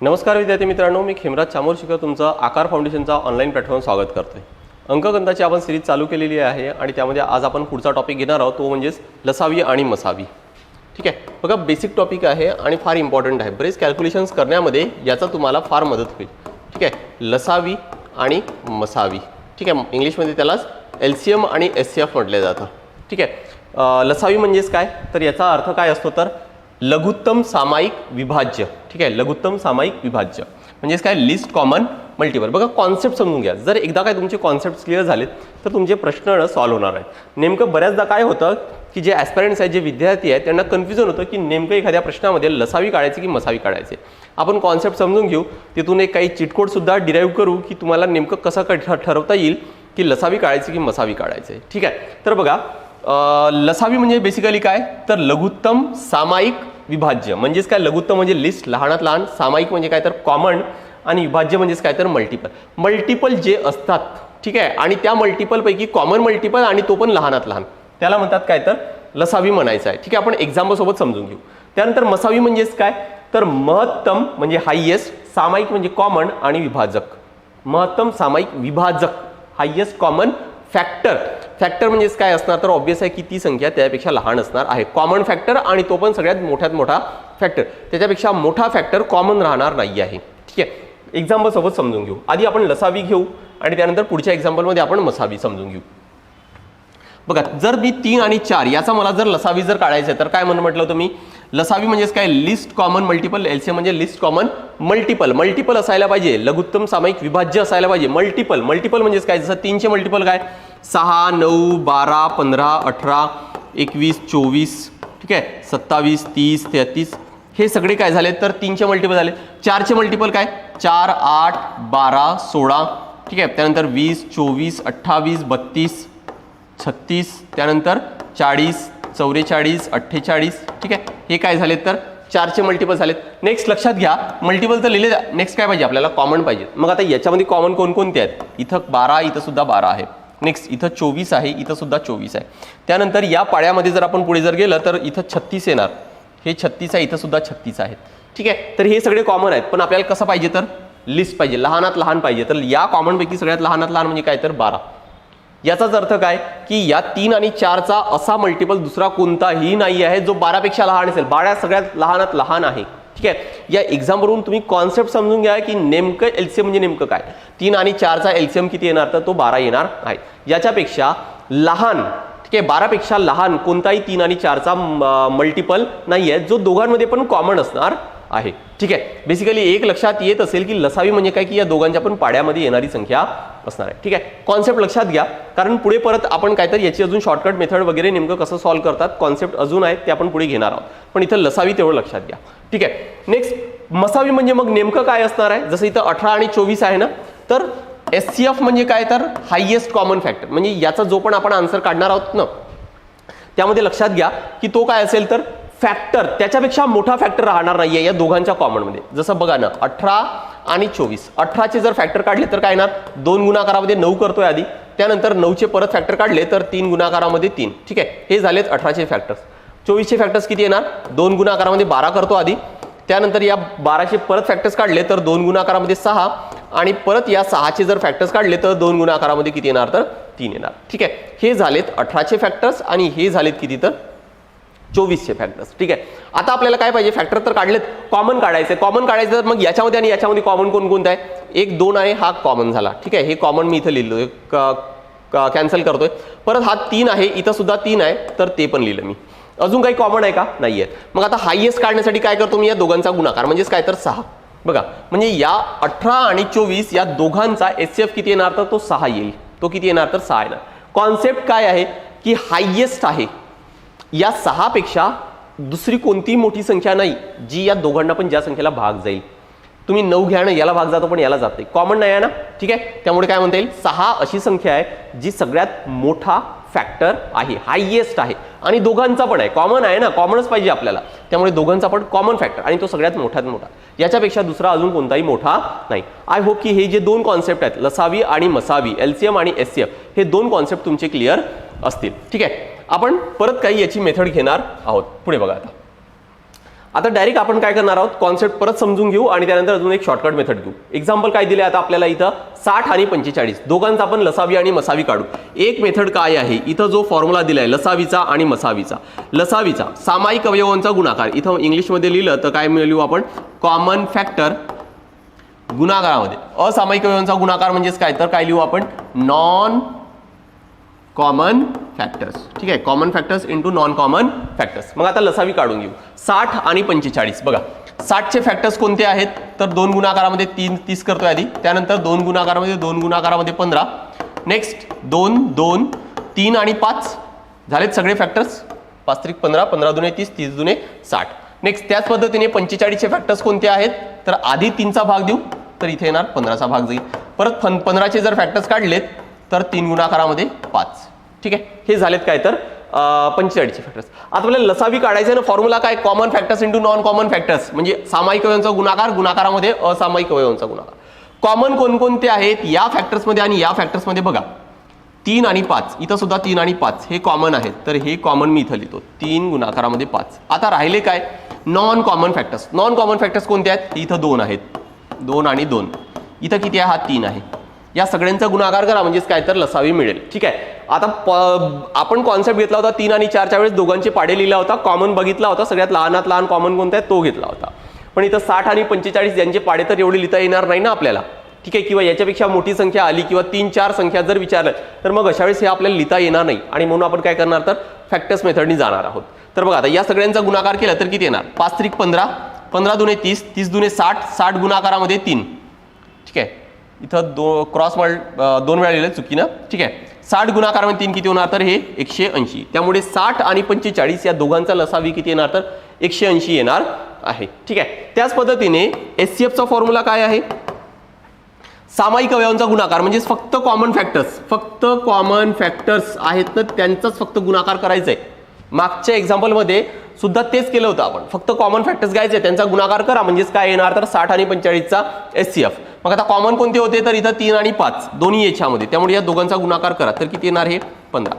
नमस्कार विद्यार्थी मित्रांनो, मी खेमराज चामोर शिकवतो तुमचं आकार फाउंडेशनचा ऑनलाईन प्लॅटफॉर्म स्वागत करतोय। अंकगणिताची आपण सिरीज चालू केलेली आहे आणि त्यामध्ये आज आपण पुढचा टॉपिक घेणार आहोत, तो म्हणजे लसावी आणि मसावी। ठीक आहे, बघा बेसिक टॉपिक आहे आणि फार इम्पॉर्टंट आहे। बरेच कॅल्क्युलेशन्स करण्यामध्ये याचा तुम्हाला फार मदत होईल। ठीक आहे, लसावी आणि मसावी। ठीक आहे, इंग्लिशमध्ये त्यालाच एलसीएम आणि एचसीएफ म्हटले जातं। ठीक आहे, लसावी म्हणजेच काय, तर याचा अर्थ काय असतो, तर लघुत्तम सामायिक विभाज्य। ठीक आहे, लघुत्तम सामायिक विभाज्य म्हणजेच काय, लिस्ट कॉमन मल्टिपल। बघा कॉन्सेप्ट समजून घ्या, जर एकदा काय तुमचे कॉन्सेप्ट क्लिअर झालेत तर तुमचे प्रश्न सॉल्व्ह होणार आहेत। नेमकं बऱ्याचदा काय होतं की जे ॲस्पिरंट्स आहेत, जे विद्यार्थी आहेत, त्यांना कन्फ्युजन होतं की नेमकं एखाद्या प्रश्नामध्ये लसावी काढायची की मसावी काढायचे। आपण कॉन्सेप्ट समजून घेऊ, तिथून एक काही चिटकोड सुद्धा डिराईव्ह करू की तुम्हाला नेमकं कसं ठरवता येईल की लसावी काढायची की मसावी काढायचे। ठीक आहे, तर बघा लसावी म्हणजे बेसिकली काय, तर लघुत्तम सामायिक विभाज्य। म्हणजेच काय, लघुत्तम म्हणजे लिस्ट लहानात लहान, सामायिक म्हणजे काय तर कॉमन, आणि विभाज्य म्हणजेच काय तर मल्टिपल। मल्टिपल जे असतात, ठीक आहे, आणि त्या मल्टिपल पैकी कॉमन मल्टिपल आणि तो पण लहानात लहान, त्याला म्हणतात काय तर लसावी म्हणायचं आहे। ठीक आहे, आपण एक्झाम्पल सोबत समजून घेऊ। त्यानंतर मसावी म्हणजेच काय, तर महत्तम म्हणजे हायेस्ट, सामायिक म्हणजे कॉमन, आणि विभाजक। महत्तम सामायिक विभाजक, हायेस्ट कॉमन फॅक्टर। फॅक्टर म्हणजेच काय असणार, तर ऑब्वियस आहे की ती संख्या त्यापेक्षा लहान असणार आहे। कॉमन फॅक्टर आणि तो पण सगळ्यात मोठ्यात मोठा फॅक्टर, त्याच्यापेक्षा मोठा फॅक्टर कॉमन राहणार नाही आहे। ठीक आहे, एक्झाम्पल सोबत समजून घेऊ। आधी आपण लसावी घेऊ आणि त्यानंतर पुढच्या एक्झाम्पलमध्ये आपण मसावी समजून घेऊ। बघा, जर मी 3 आणि 4 याचा मला जर लसावी जर काढायचं आहे तर काय म्हटलं होतं मी, लसावी म्हणजेच काय, लिस्ट कॉमन मल्टिपल। एलसीएम म्हणजे लिस्ट कॉमन मल्टिपल। मल्टिपल असायला पाहिजे, लघुत्तम सामायिक विभाज्य असायला पाहिजे। मल्टिपल मल्टिपल म्हणजेच काय, जसं 3 चे मल्टिपल काय, 6, 9, 12, 15, 18, 21, 24, ठीक आहे, 27, 30, 33, हे सगळे काय झाले तर 3 चे मल्टिपल झाले। 4 चे मल्टिपल काय, 4, 8, 12, 16, ठीक आहे, त्यानंतर 20, 24, 28, 32, 36, त्यानंतर 40, 44, 48, ठीक आहे, हे काय झाले तर 4 चे मल्टिपल झालेत। नेक्स्ट लक्षात घ्या, मल्टिपल तर लिहिले, नेक्स्ट काय पाहिजे आपल्याला, कॉमन पाहिजे। मग आता याच्यामध्ये कॉमन कोणकोणते आहेत, इथं 12, इथं सुद्धा 12 आहे। नेक्स्ट इथं 24 आहे, इथं सुद्धा 24 आहे। त्यानंतर या पाड्यामध्ये जर आपण पुढे जर गेलं तर इथं 36 येणार, हे 36 आहे, इथं सुद्धा 36 आहेत। ठीक आहे, तर हे सगळे कॉमन आहेत, पण आपल्याला कसं पाहिजे तर लिस्ट पाहिजे, लहानात लहान पाहिजे। तर या कॉमनपैकी सगळ्यात लहानात लहान म्हणजे काय तर 12। याचाच अर्थ काय की या 3 आणि 4चा असा मल्टिपल दुसरा कोणताही नाही आहे जो 12 पेक्षा लहान असेल। 12 सगळ्यात लहानात लहान आहे। ठीक आहे, या एक्झाम्पलवरून तुम्ही कॉन्सेप्ट समजून घ्या की नेमकं एलसीएम म्हणजे नेमकं काय। 3 आणि 4चा एलसीएम किती येणार, तर तो 12 येणार आहे। याच्यापेक्षा लहान, ठीक आहे, 12 पेक्षा लहान कोणताही 3 आणि 4चा मल्टिपल नाही आहे जो दोघांमध्ये पण कॉमन असणार आहे। ठीक आहे, बेसिकली एक लक्षात येत असेल की लसावी म्हणजे काय की या दोघांच्या पण पाड्यामध्ये येणारी संख्या असणार आहे। ठीक आहे, कॉन्सेप्ट लक्षात घ्या, कारण पुढे परत आपण काहीतरी याची अजून शॉर्टकट मेथड वगैरे नेमकं कसं सॉल्व्ह करतात, कॉन्सेप्ट अजून आहेत ते आपण पुढे घेणार आहोत, पण इथं लसावी तेवढं लक्षात घ्या। ठीक आहे, नेक्स्ट मसावी म्हणजे मग नेमकं काय असणार आहे, जसं इथं 18 आणि 24 आहे ना, तर एचसीएफ म्हणजे काय तर हायेस्ट कॉमन फॅक्टर। म्हणजे याचा जो पण आपण आन्सर काढणार आहोत ना, त्यामध्ये लक्षात घ्या की तो काय असेल तर फॅक्टर त्याच्यापेक्षा मोठा फॅक्टर राहणार नाहीये या दोघांच्या कॉमनमध्ये। जसं बघा ना, 18 आणि 24, 18चे जर फॅक्टर काढले तर काय येणार, 2 गुणाकारामध्ये 9 करतोय आधी, त्यानंतर 9चे परत फॅक्टर काढले तर 3 गुणाकारामध्ये 3। ठीक आहे, हे झालेत 18चे फॅक्टर्स। 24चे फॅक्टर्स किती येणार, 2 गुणाकारामध्ये 12 करतो आधी, त्यानंतर या 12चे परत फॅक्टर्स काढले तर 2 गुणाकारामध्ये 6, आणि परत या 6चे जर फॅक्टर्स काढले तर 2 गुणाकारामध्ये किती येणार, तर 3 येणार। ठीक आहे, हे झालेत 18चे फॅक्टर्स आणि हे झालेत किती तर 24चे फॅक्टर्स। ठीक आहे, आता आपल्याला काय पाहिजे, फॅक्टर तर काढलेत, कॉमन काढायचे। कॉमन काढायचं तर मग याच्यामध्ये आणि याच्यामध्ये कॉमन कोणकोणतं आहे, 1, 2 आहे, हा कॉमन झाला। ठीक आहे, हे कॉमन मी इथं लिहिलोय, कॅन्सल करतोय। परत हा 3 आहे, इथं सुद्धा 3 आहे, तर ते पण लिहिलं मी। अजून काही कॉमन आहे का, नाही आहे। मग आता हायेस्ट काढण्यासाठी काय करतो मी, या दोघांचा गुणाकार म्हणजेच काय तर 6। बघा, म्हणजे या 18 आणि 24 या दोघांचा एचसीएफ किती येणार, तर तो 6 येईल। तो किती येणार, तर 6 येणार। कॉन्सेप्ट काय आहे की हायेस्ट आहे, या 6 पेक्षा दुसरी कोणतीही मोठी संख्या नाही जी या दोघांना पण ज्या संख्येला भाग जाईल। तुम्ही 9 घ्या ना, याला भाग जातो पण याला जात नाही, कॉमन नाही आहे ना। ठीक आहे, त्यामुळे काय म्हणता येईल, 6 अशी संख्या आहे जी सगळ्यात मोठा फॅक्टर आहे, हायेस्ट आहे, आणि दोघांचा पण आहे, कॉमन आहे ना, कॉमनच पाहिजे आपल्याला, त्यामुळे दोघांचा पण कॉमन फॅक्टर आणि तो सगळ्यात मोठ्यात मोठा, याच्यापेक्षा दुसरा अजून कोणताही मोठा नाही। आय होप की हे जे दोन कॉन्सेप्ट आहेत, लसावी आणि मसावी, एलसीएम आणि एचसीएफ, हे दोन कॉन्सेप्ट तुमचे क्लिअर असतील। ठीक आहे, आपण परत काही याची मेथड घेणार आहोत। पुढे बघा, आता डायरेक्ट आपण काय करणार आहोत, कॉन्सेप्ट परत समजून घेऊ आणि त्यानंतर अजून एक शॉर्टकट मेथड घेऊ. एक्झाम्पल काय दिले आता आपल्याला इथं 60 आणि 45 दोघांचा आपण लसावी आणि मसावी काढू. एक मेथड काय आहे, इथं जो फॉर्म्युला दिलाय लसावीचा आणि मसावीचा. लसावीचा सामायिक अवयवांचा गुणाकार, इथं इंग्लिशमध्ये लिहिलं तर काय लिहू आपण, कॉमन फॅक्टर गुणाकारामध्ये. असामायिक अवयवांचा गुणाकार म्हणजेच काय, तर काय लिहू आपण, नॉन कॉमन फॅक्टर्स. ठीक आहे, common factors into non common factors. मग आता लसावी काढून घेऊ. 60 आणि 45 बघा, 60चे फॅक्टर्स कोणते आहेत, तर 2 गुणाकारामध्ये 30 करतोय आधी, त्यानंतर 2 गुणाकारामध्ये 2 गुणाकारामध्ये 15, नेक्स्ट 2 2 3 आणि 5 झालेत सगळे फॅक्टर्स. 5 त्रिक 15, 15 दुने 30, 30 दुने 60. नेक्स्ट त्याच पद्धतीने 45चे फॅक्टर्स कोणते आहेत, तर आधी 3चा भाग देऊ तर इथे येणार 15चा भाग जाईल. परत 15चे जर फॅक्टर्स काढलेत तर 3 गुणाकारामध्ये 5. ठीक आहे, हे झालेत काय तर 45चे फॅक्टर्स. आता आपल्याला लसावी काढायचं आहे ना, फॉर्म्युला काय, common factors into non common factors, म्हणजे सामायिक अवयवांचा गुणाकार, गुणाकारामध्ये असामायिक अवयवांचा गुणाकार. कॉमन कोणकोणते आहेत या फॅक्टर्समध्ये आणि या फॅक्टर्समध्ये बघा, 3 आणि 5, इथं सुद्धा 3 आणि 5 हे कॉमन आहेत, तर हे कॉमन मी इथं लिहितो, 3 गुणाकारामध्ये 5. आता राहिले काय, non common factors. Non common factors कोणते आहेत, इथं 2 आहेत, 2 आणि 2, इथं किती आहे, हा 3 आहे. या सगळ्यांचा गुणाकार करा म्हणजेच काय तर लसावी मिळेल. ठीक आहे, आता आपण कॉन्सेप्ट घेतला होता 3 आणि 4च्या वेळेस दोघांचे पाडे लिहिला होता, कॉमन बघितला होता, सगळ्यात लहानात लहान कॉमन कोणता आहे तो घेतला होता. पण इथं 60 आणि 45 यांचे पाडे तर एवढे लिहिता येणार नाही ना आपल्याला. ठीक आहे, किंवा याच्यापेक्षा मोठी संख्या आली किंवा 3-4 संख्या जर विचारल्या तर मग अशा वेळेस हे आपल्याला लिहिता येणार नाही आणि म्हणून आपण काय करणार तर फॅक्टर्स मेथडनी जाणार आहोत. तर बघा आता या सगळ्यांचा गुणाकार केला तर किती येणार, 5 त्रिक 15, 15 दुने 30, 30 दुने 60, 60 गुणाकारामध्ये 3. ठीक आहे, इथं क्रॉस 2 वेळा लिहिलं चुकीनं. ठीक आहे, 60 गुणाकारामध्ये 3 किती होणार तर हे 180. त्यामुळे 60 आणि 45 या दोघांचा लसावी किती येणार तर 180 येणार आहे. ठीक आहे, त्याच पद्धतीने एचसीएफचा फॉर्म्युला काय आहे, सामायिक अवयवांचा गुणाकार म्हणजेच फक्त कॉमन फॅक्टर्स आहेत तर त्यांचाच फक्त गुणाकार करायचा आहे. मागच्या एक्झाम्पलमध्ये सुद्धा तेच केलं होतं आपण, फक्त कॉमन फॅक्टर्स घ्यायचे त्यांचा गुणाकार करा म्हणजेच काय येणार तर 60 आणि 45चा एचसीएफ. मग आता कॉमन कोणते होते तर इथं 3 आणि 5 दोन्ही याच्यामध्ये, त्यामुळे या दोघांचा गुणाकार करा तर किती येणार हे 15.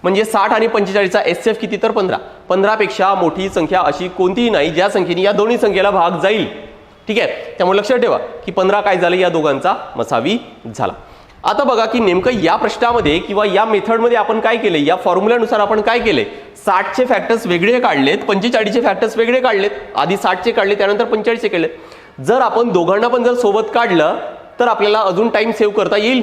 म्हणजे 60 आणि 45चा एचसीएफ किती तर 15. 15 पेक्षा मोठी संख्या अशी कोणतीही नाही ज्या संख्येने या दोन्ही संख्येला भाग जाईल. ठीक आहे, त्यामुळे लक्षात ठेवा की 15 काय झालं, या दोघांचा मसावी झाला. आता बघा की नेमकं या प्रश्नामध्ये किंवा या मेथडमध्ये आपण काय केले, या फॉर्म्युल्यानुसार आपण काय केले, 60चे फॅक्टर्स वेगळे काढलेत, 45चे फॅक्टर्स वेगळे काढलेत, आधी 60चे काढले त्यानंतर 45चे काढले. जर आपण दोघांना पण जर सोबत काढलं तर आपल्याला अजून टाइम सेव्ह करता येईल.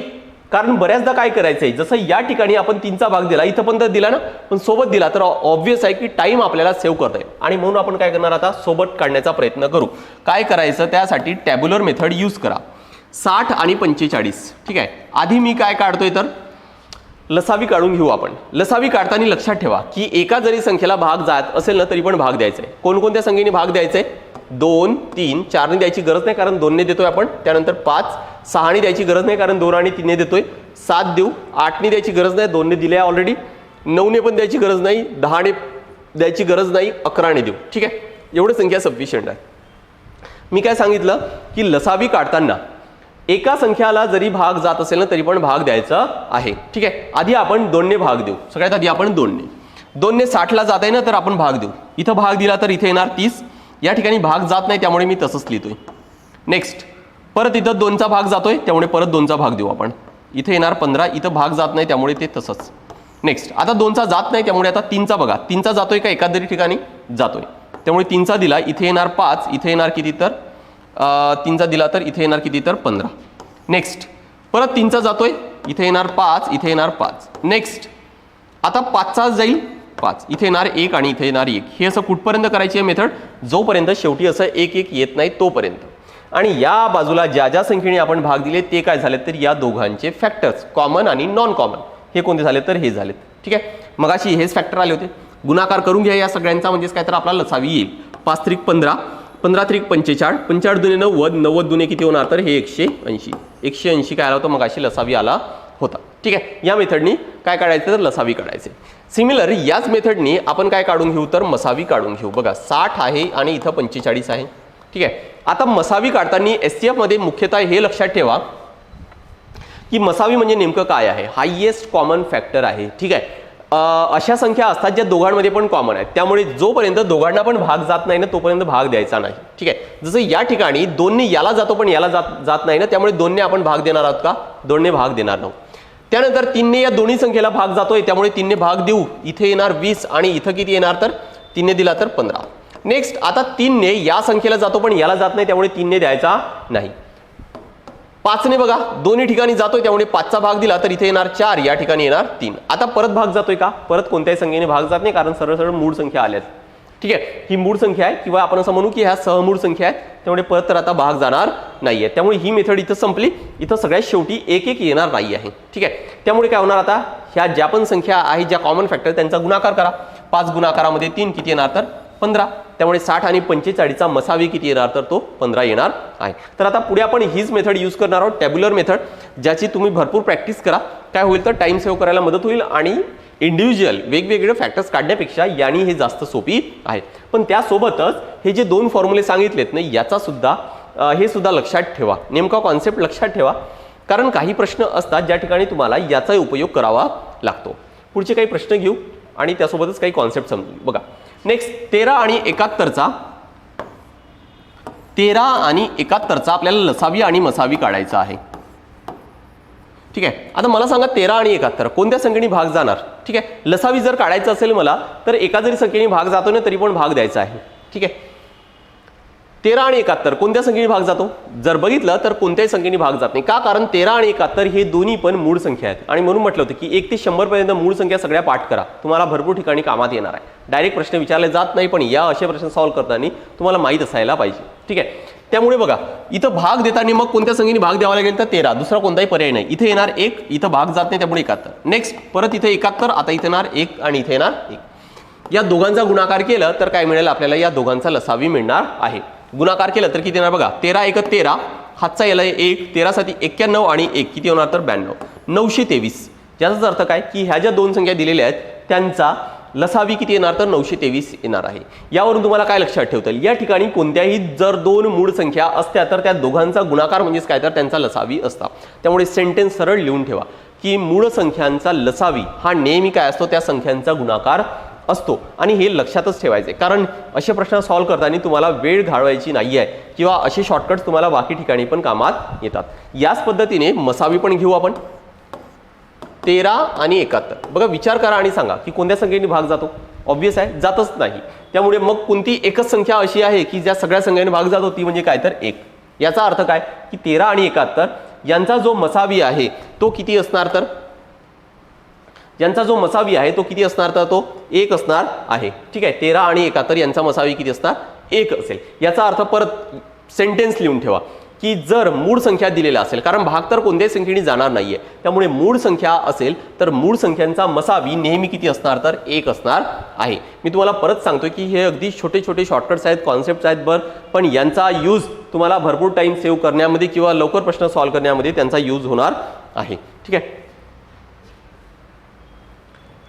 कारण बऱ्याचदा काय करायचंय, जसं या ठिकाणी आपण 3चा भाग दिला, इथं पण तर दिला ना, पण सोबत दिला तर ऑब्व्हियस आहे की टाइम आपल्याला सेव्ह करता येईल. आणि म्हणून आपण काय करणार आता, सोबत काढण्याचा प्रयत्न करू. काय करायचं, त्यासाठी टॅब्युलर मेथड यूज करा. 60 आणि 45. ठीक आहे, आधी मी काय काढतोय तर लसावी काढून घेऊ आपण. लसावी काढताना लक्षात ठेवा की एका जरी संख्येला भाग जात असेल ना तरी पण भाग द्यायचा आहे. कोणकोणत्या संख्येने भाग द्यायचा आहे, 2 3 4 ने द्यायची गरज नाही कारण 2 ने देतोय आपण, त्यानंतर 5 6 ने द्यायची गरज नाही कारण 2 आणि 3 ने देतोय, 7 देऊ, 8 ने द्यायची गरज नाही 2 ने दिले ऑलरेडी, 9 ने पण द्यायची गरज नाही, 10 ने द्यायची गरज नाही, 11 ने देऊ. ठीक आहे, एवढी संख्या सफिशियंट आहे. मी काय सांगितलं की लसावी काढताना एका संख्याला जरी भाग जात असेल ना तरी पण भाग द्यायचा आहे. ठीक आहे, आधी आपण 2 ने भाग देऊ. सगळ्यात आधी आपण 2 ने 60 ला जात आहे ना तर आपण भाग देऊ. इथं भाग दिला तर इथे येणार 30, या ठिकाणी भाग जात नाही त्यामुळे मी तसंच लिहितोय. नेक्स्ट परत इथं 2चा भाग जातोय त्यामुळे परत 2चा भाग देऊ आपण, इथे येणार 15, इथं भाग जात नाही त्यामुळे ते तसंच. नेक्स्ट आता 2चा जात नाही त्यामुळे आता 3चा बघा, 3चा जातोय का एखाद्या ठिकाणी जातोय, त्यामुळे 3चा दिला, इथे येणार 5, इथे येणार किती तर 3चा दिला तर इथे येणार किती तर 15. नेक्स्ट परत 3चा जातोय, इथे येणार 5, इथे येणार 5. नेक्स्ट आता 5चा जाईल 5, इथे येणार 1 आणि इथे येणार 1. हे असं कुठपर्यंत करायची आहे मेथड, जोपर्यंत शेवटी असं 1 1 येत नाही तोपर्यंत. आणि या बाजूला ज्या ज्या संख्येने आपण भाग दिले ते काय झाले तर या दोघांचे फॅक्टर्स कॉमन आणि नॉन कॉमन हे कोणते झाले तर हे झालेत. ठीक आहे, मगाशी हेच फॅक्टर आले होते. गुणाकार करून घ्या या सगळ्यांचा म्हणजेच काय तर आपल्याला लसावी येईल. 5 त्रिक 15, 15 त्रिक 45, 45 दुने 90, 90 दुने किती होणार तर हे 180. 180 काय आला होता मगाशी लसावी आला होता. ठीक आहे, या मेथडनी काय काढायचं तर लसावी काढायचे. सिमिलर याच मेथडनी आपण काय काढून घेऊ तर मसावी काढून घेऊ. बघा 60 आहे आणि इथं 45 आहे. ठीक आहे, आता मसावी काढताना एचसीएफ मध्ये मुख्यतः हे लक्षात ठेवा की मसावी म्हणजे नेमकं काय आहे, हायेस्ट कॉमन फॅक्टर आहे. ठीक आहे, अशा संख्या असतात ज्या दोघांमध्ये पण कॉमन आहेत, त्यामुळे जोपर्यंत दोघांना पण भाग जात नाही ना तोपर्यंत भाग द्यायचा नाही. ठीक आहे, जसं या ठिकाणी 2ने याला जातो पण याला जात नाही ना, त्यामुळे 2ने आपण भाग देणार आहोत का? 2ने भाग देणार नाही. त्यानंतर 3ने या दोन्ही संख्येला भाग जातोय, त्यामुळे 3ने भाग देऊ. इथे येणार 20 आणि इथं किती येणार? तर 3ने दिला तर 15. नेक्स्ट, आता 3ने या संख्येला जातो पण याला जात नाही, त्यामुळे 3ने द्यायचा नाही. 5ने बघा दोन्ही ठिकाणी जातोय, त्यामुळे 5चा भाग दिला तर इथे येणार 4, या ठिकाणी येणार 3. आता परत भाग जातोय का? परत कोणत्याही संख्येने भाग जात नाही, कारण सरळ सरळ मूळ संख्या आल्यात. ठीक आहे, ही मूळ संख्या आहे किंवा आपण असं म्हणू की ह्या सहमूळ संख्या आहेत, त्यामुळे परत तर आता भाग जाणार नाहीये. त्यामुळे ही मेथड इथं संपली. इथं सगळ्यात शेवटी एक एक येणार नाही आहे. ठीक आहे, त्यामुळे काय होणार? आता ह्या ज्या पण संख्या आहेत, ज्या कॉमन फॅक्टर, त्यांचा गुणाकार करा. 5 गुणाकारामध्ये 3 किती येणार? तर 15. त्यामुळे 60 आणि 45चा मसावी किती येणार? तर तो 15 येणार आहे. तर आता पुढे आपण हीच मेथड यूज करणार आहोत, टॅब्युलर मेथड, ज्याची तुम्ही भरपूर प्रॅक्टिस करा. काय होईल तर टाइम सेव्ह करायला मदत होईल आणि इंडिव्हिज्युअल वेगवेगळे फॅक्टर्स काढण्यापेक्षा यानी हे जास्त सोपी आहे. पण त्यासोबतच हे जे 2 फॉर्म्युले सांगितलेत ना, याचा सुद्धा हे सुद्धा लक्षात ठेवा. नेमका कॉन्सेप्ट लक्षात ठेवा, कारण काही प्रश्न असतात ज्या ठिकाणी तुम्हाला याचा उपयोग करावा लागतो. पुढचे काही प्रश्न घेऊ आणि त्यासोबतच काही कॉन्सेप्ट समजू. बघा, नेक्स्ट 13 आणि 71चा आपल्याला लसावी आणि मसावी काढायचा आहे. ठीक आहे, आता मला सांगा 13 आणि 71 कोणत्या संख्येने भाग जाणार? ठीक आहे, लसावी जर काढायचं असेल मला तर एका जरी संख्येने भाग जातो ना तरी पण भाग द्यायचा आहे. ठीक आहे, 13 आणि 71 कोणत्या संख्येने भाग जातो? जर बघितलं तर कोणत्याही संख्येने भाग जात नाही. का? कारण 13 आणि 71 हे दोन्ही पण मूळ संख्या आहेत आणि म्हणून म्हटलं होतं की 1 ते 100 पर्यंत मूळ संख्या सगळ्या पाठ करा, तुम्हाला भरपूर ठिकाणी कामात येणार आहे. डायरेक्ट प्रश्न विचारले जात नाही, पण या असे प्रश्न सॉल्व्ह करताना तुम्हाला माहीत असायला पाहिजे. ठीक आहे, त्यामुळे बघा इथं भाग देताना मग कोणत्या संख्येने भाग द्यावा लागेल? तर 13, दुसरा कोणताही पर्याय नाही. इथे येणार 1, इथं भाग जात नाही त्यामुळे 71. नेक्स्ट परत इथे 71, आता इथे येणार 1 आणि इथे येणार 1. या दोघांचा गुणाकार केलं तर काय मिळेल आपल्याला? या दोघांचा लसावी मिळणार आहे. गुणाकार केलं तर किती येणार बघा? 13 1 13, हातचा याला 1, 13 7 91 आणि 1 किती होणार? तर 92, 923. याचाच अर्थ काय की ह्या ज्या 2 संख्या दिलेल्या आहेत त्यांचा लसावी किती येणार? तर 923 येणार आहे. यावरून तुम्हाला काय लक्षात ठेवता येईल? या ठिकाणी कोणत्याही जर 2 मूळ संख्या असत्या तर त्या दोघांचा गुणाकार म्हणजेच काय? तर त्यांचा लसावी असता. त्यामुळे सेंटेन्स सरळ लिहून ठेवा की मूळ संख्यांचा लसावी हा नेहमी काय असतो? त्या संख्यांचा गुणाकार असतो. आणि हे लक्षातच ठेवायचे, कारण असे प्रश्न सॉल्व्ह करताना तुम्हाला वेळ घालवायची नाही आहे किंवा असे शॉर्टकट्स तुम्हाला बाकी ठिकाणी पण कामात येतात. याच पद्धतीने मसावी पण घेऊ आपण. 13 आणि 71 बघा, विचार करा आणि सांगा की कोणत्या संख्येने भाग जातो? ऑब्वियस आहे, जातच नाही. त्यामुळे मग कोणती एकच संख्या अशी आहे की ज्या सगळ्या संख्येने भाग जातो? ती म्हणजे काय? तर 1. याचा अर्थ काय की 13 आणि 71 यांचा जो मसावी आहे तो किती असणार? तर यांचा जो मसावी आहे तो किती असणार? तर तो 1 असणार आहे. ठीक आहे, 13 आणि 71 यांचा मसावी किती असणार? 1 असेल. याचा अर्थ परत सेंटेन्स लिहून ठेवा की जर मूळ संख्या दिलेला असेल, कारण भाग तर कोणत्याही संख्येने जाणार नाहीये, त्यामुळे मूळ संख्या असेल तर मूळ संख्यांचा मसावी नेहमी किती असणार? तर 1 असणार आहे. मी तुम्हाला परत सांगतोय की हे अगदी छोटे छोटे शॉर्टकट्स आहेत, कॉन्सेप्ट्स आहेत पण यांचा यूज तुम्हाला भरपूर टाइम सेव्ह करण्यामध्ये किंवा लवकर प्रश्न सॉल्व्ह करण्यामध्ये त्यांचा यूज होणार आहे. ठीक आहे,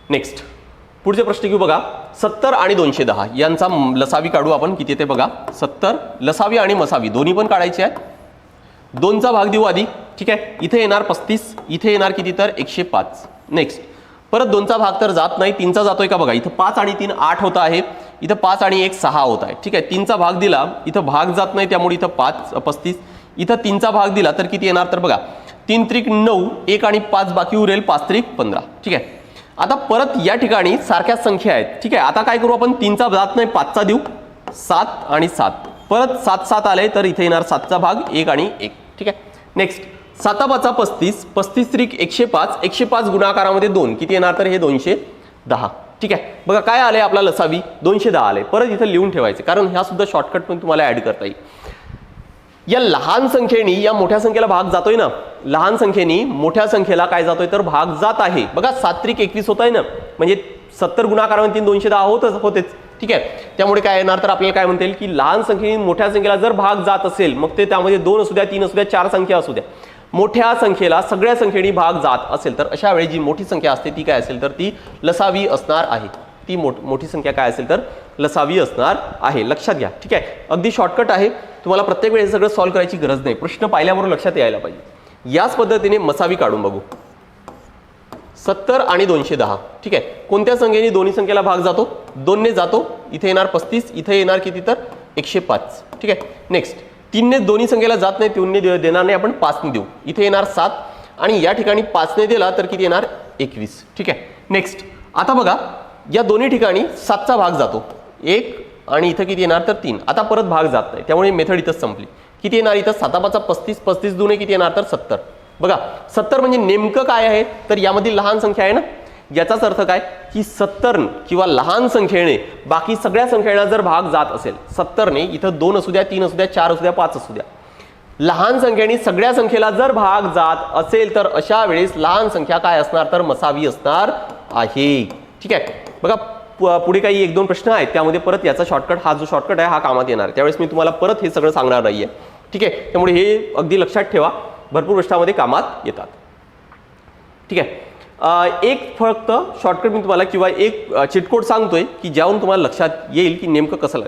नेक्स्ट पुढचे प्रश्न घेऊ. बघा, 70 आणि 210 यांचा लसावी काढू आपण. किती येते बघा? 70 लसावी आणि मसावी दोन्ही पण काढायचे आहेत. 2चा भाग देऊ आधी. ठीक आहे, इथे येणार 35, इथे येणार किती? तर 105. नेक्स्ट परत 2चा भाग तर जात नाही, 3चा जातोय का? बघा, इथं 5 आणि 3 8 होत आहे, इथं 5 आणि 1 6 होत आहे. ठीक आहे, 3चा भाग दिला, इथं भाग जात नाही त्यामुळे इथं 35, इथं 3चा भाग दिला तर किती येणार? तर बघा 3 त्रिक 9, 1 आणि 5 बाकी उरेल, 5 त्रिक 15. ठीक आहे, आता परत या ठिकाणी सारख्याच संख्या आहेत. ठीक आहे, आता काय करू आपण? 3चा जात नाही, 5चा देऊ, 7 आणि 7, परत 7 7 आले तर इथे येणार 7चा भाग 1 आणि 1. ठीक आहे, नेक्स्ट 7 5 35, 35 त्रिक 105, 105 गुणाकारामध्ये 2 किती येणार? तर हे 210. ठीक आहे, बघा काय आले आपला लसावी? 210 आले. परत इथं लिहून ठेवायचे, कारण ह्या सुद्धा शॉर्टकट पण तुम्हाला ऍड करता येईल. या लहान संख्येने या मोठ्या संख्येला भाग जातोय ना, लहान संख्येने मोठ्या संख्येला काय जातोय? तर भाग जात आहे. बघा 7 त्रिक 21 होत आहे ना, म्हणजे 70 गुणाकारामध्ये 210 होतेच. ठीक आहे, त्यामुळे काय येणार? तर आपल्याला काय म्हणता येईल की लहान संख्येने मोठ्या संख्येला जर भाग जात असेल, मग ते त्यामध्ये 2 असू द्या, 3 असू द्या, 4 संख्या असू द्या, मोठ्या संख्येला सगळ्या संख्येने भाग जात असेल तर अशा वेळी जी मोठी संख्या असते ती काय असेल? तर ती लसावी असणार आहे. ती मोठी संख्या काय असेल? तर लसावी असणार आहे. लक्षात घ्या. ठीक आहे, अगदी शॉर्टकट आहे, तुम्हाला प्रत्येक वेळेस सगळं सॉल्व्ह करायची गरज नाही, प्रश्न पाहिल्याबरोबर लक्षात यायला पाहिजे. याच पद्धतीने मसावी काढून बघू. 70 आणि 210. ठीक आहे, कोणत्या संख्येने दोन्ही संख्येला भाग जातो? 2 ने जातो. इथे येणार 35, इथे येणार किती तर 105. ठीक आहे, नेक्स्ट 3 ने दोन्ही संख्येला जात नाही, 3 ने देणार नाही, आपण 5 ने देऊ. इथे येणार 7 आणि या ठिकाणी 5 ने दिला तर किती येणार 21. ठीक आहे, नेक्स्ट आता बघा या दोन्ही ठिकाणी 7चा भाग जातो, 1 आणि इथं किती येणार तर 3. आता परत भाग जात नाही, त्यामुळे मेथड इथंच संपली. किती येणार इथं 7 × 35, 35 दुने किती येणार तर 70. बघा 70 म्हणजे नेमकं काय आहे तर यामधील लहान संख्या आहे ना. याचाच अर्थ काय की 70 किंवा लहान संख्येने बाकी सगळ्या संख्येला जर भाग जात असेल, 70 ने इथं 2 असू द्या, 3 असू द्या, 4 असू द्या, 5 असू द्या, लहान संख्येने सगळ्या संख्येला जर भाग जात असेल तर अशा वेळेस लहान संख्या काय असणार तर मसावी असणार आहे. ठीक आहे, बघा पुढे काही 1-2 प्रश्न आहेत, त्यामध्ये परत याचा शॉर्टकट, हा जो शॉर्टकट आहे हा कामात येणार. त्यावेळेस मी तुम्हाला परत हे सगळं सांगणार नाहीये. ठीक आहे, त्यामुळे हे अगदी लक्षात ठेवा, भरपूर प्रश्नामध्ये कामात येतात. ठीक आहे, एक फक्त शॉर्टकट मी तुम्हाला किंवा एक चिटकोड सांगतोय की ज्यावरून तुम्हाला लक्षात येईल की नेमकं कसं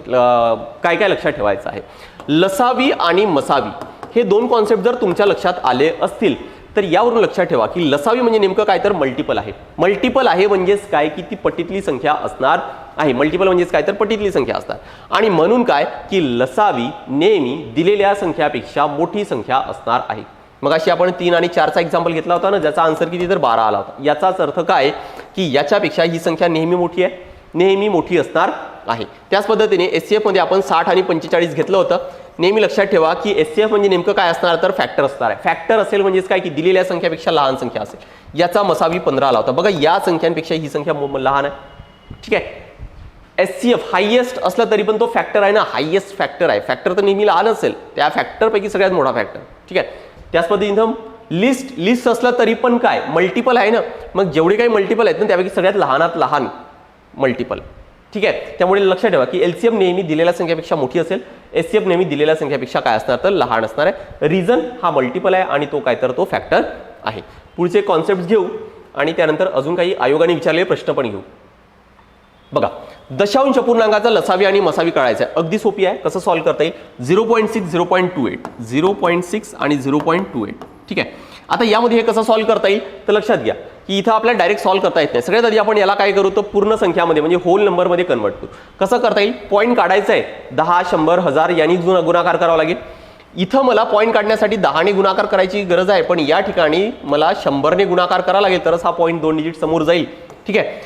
काय काय लक्षात ठेवायचं आहे. लसावी आणि मसावी हे दोन कॉन्सेप्ट जर तुमच्या लक्षात आले असतील तर यावरून लक्षात ठेवा की लसावी म्हणजे नेमकं काय तर मल्टिपल आहे. मल्टिपल आहे म्हणजेच काय की ती पटीतली संख्या असणार आहे. मल्टिपल म्हणजेच काय तर पटीतली संख्या असणार. आणि म्हणून काय की लसावी नेहमी दिलेल्या संख्यापेक्षा मोठी संख्या असणार आहे. मग अशी आपण 3 आणि 4चा एक्झाम्पल घेतला होता ना, ज्याचा आन्सर किती तर 12 आला होता. याचाच अर्थ काय की याच्यापेक्षा ही संख्या नेहमी मोठी आहे, नेहमी मोठी असणार आहे. त्याच पद्धतीने एचसीएफ मध्ये आपण 60 आणि 45 घेतलं होतं. नेहमी लक्षात ठेवा की एचसीएफ म्हणजे नेमकं काय असणार तर फॅक्टर असणार आहे. फॅक्टर असेल म्हणजेच काय की दिलेल्या संख्यापेक्षा लहान संख्या असेल. याचा मसावी 15 आला होता. बघा या संख्यांपेक्षा ही संख्या लहान आहे. ठीक आहे, एचसीएफ हायएस्ट असला तरी पण तो फॅक्टर आहे ना, हायएस्ट फॅक्टर आहे. फॅक्टर तर नेहमी लहान असेल, त्या फॅक्टरपैकी सगळ्यात मोठा फॅक्टर. ठीक आहे, त्याच पद्धतीने लिस्ट असलं तरी पण काय मल्टिपल आहे ना, मग जेवढे काही मल्टिपल आहेत ना त्यापैकी सगळ्यात लहानात लहान मल्टिपल. ठीक आहे, त्यामुळे लक्षात ठेवा की एलसीएम नेहमी दिलेल्या संख्येपेक्षा मोठी असेल, एचसीएफ नेहमी दिलेल्या संख्येपेक्षा काय असणार तर लहान असणार आहे. रिझन हा मल्टिपल आहे आणि तो काय तर तो फॅक्टर आहे. पुढचे कॉन्सेप्ट घेऊ आणि त्यानंतर अजून काही आयोगाने विचारलेले प्रश्न पण घेऊ. बघा दशांश अपूर्णांकाचा लसावी आणि मसावी काढायचा आहे. अगदी सोपी आहे. कसं सॉल्व्ह करता येईल 0.6 0.28 0.6 आणि 0.28. ठीक आहे, आता यामध्ये हे कसं सॉल्व्ह करता येईल तर लक्षात घ्या की इथं आपल्याला डायरेक्ट सॉल्व्ह करता येत नाही. सगळ्यात आधी आपण याला काय करू तर पूर्ण संख्यामध्ये म्हणजे होल नंबरमध्ये कन्वर्ट करू. कसं करता येईल, पॉईंट काढायचा आहे 10 100 1000 यांनी गुणाकार करावा लागेल. इथं मला पॉईंट काढण्यासाठी 10 ने गुणाकार करायची गरज आहे, पण या ठिकाणी मला 100 ने गुणाकार करावा लागेल तरच हा पॉईंट 2 डिजिट समोर जाईल. ठीक आहे,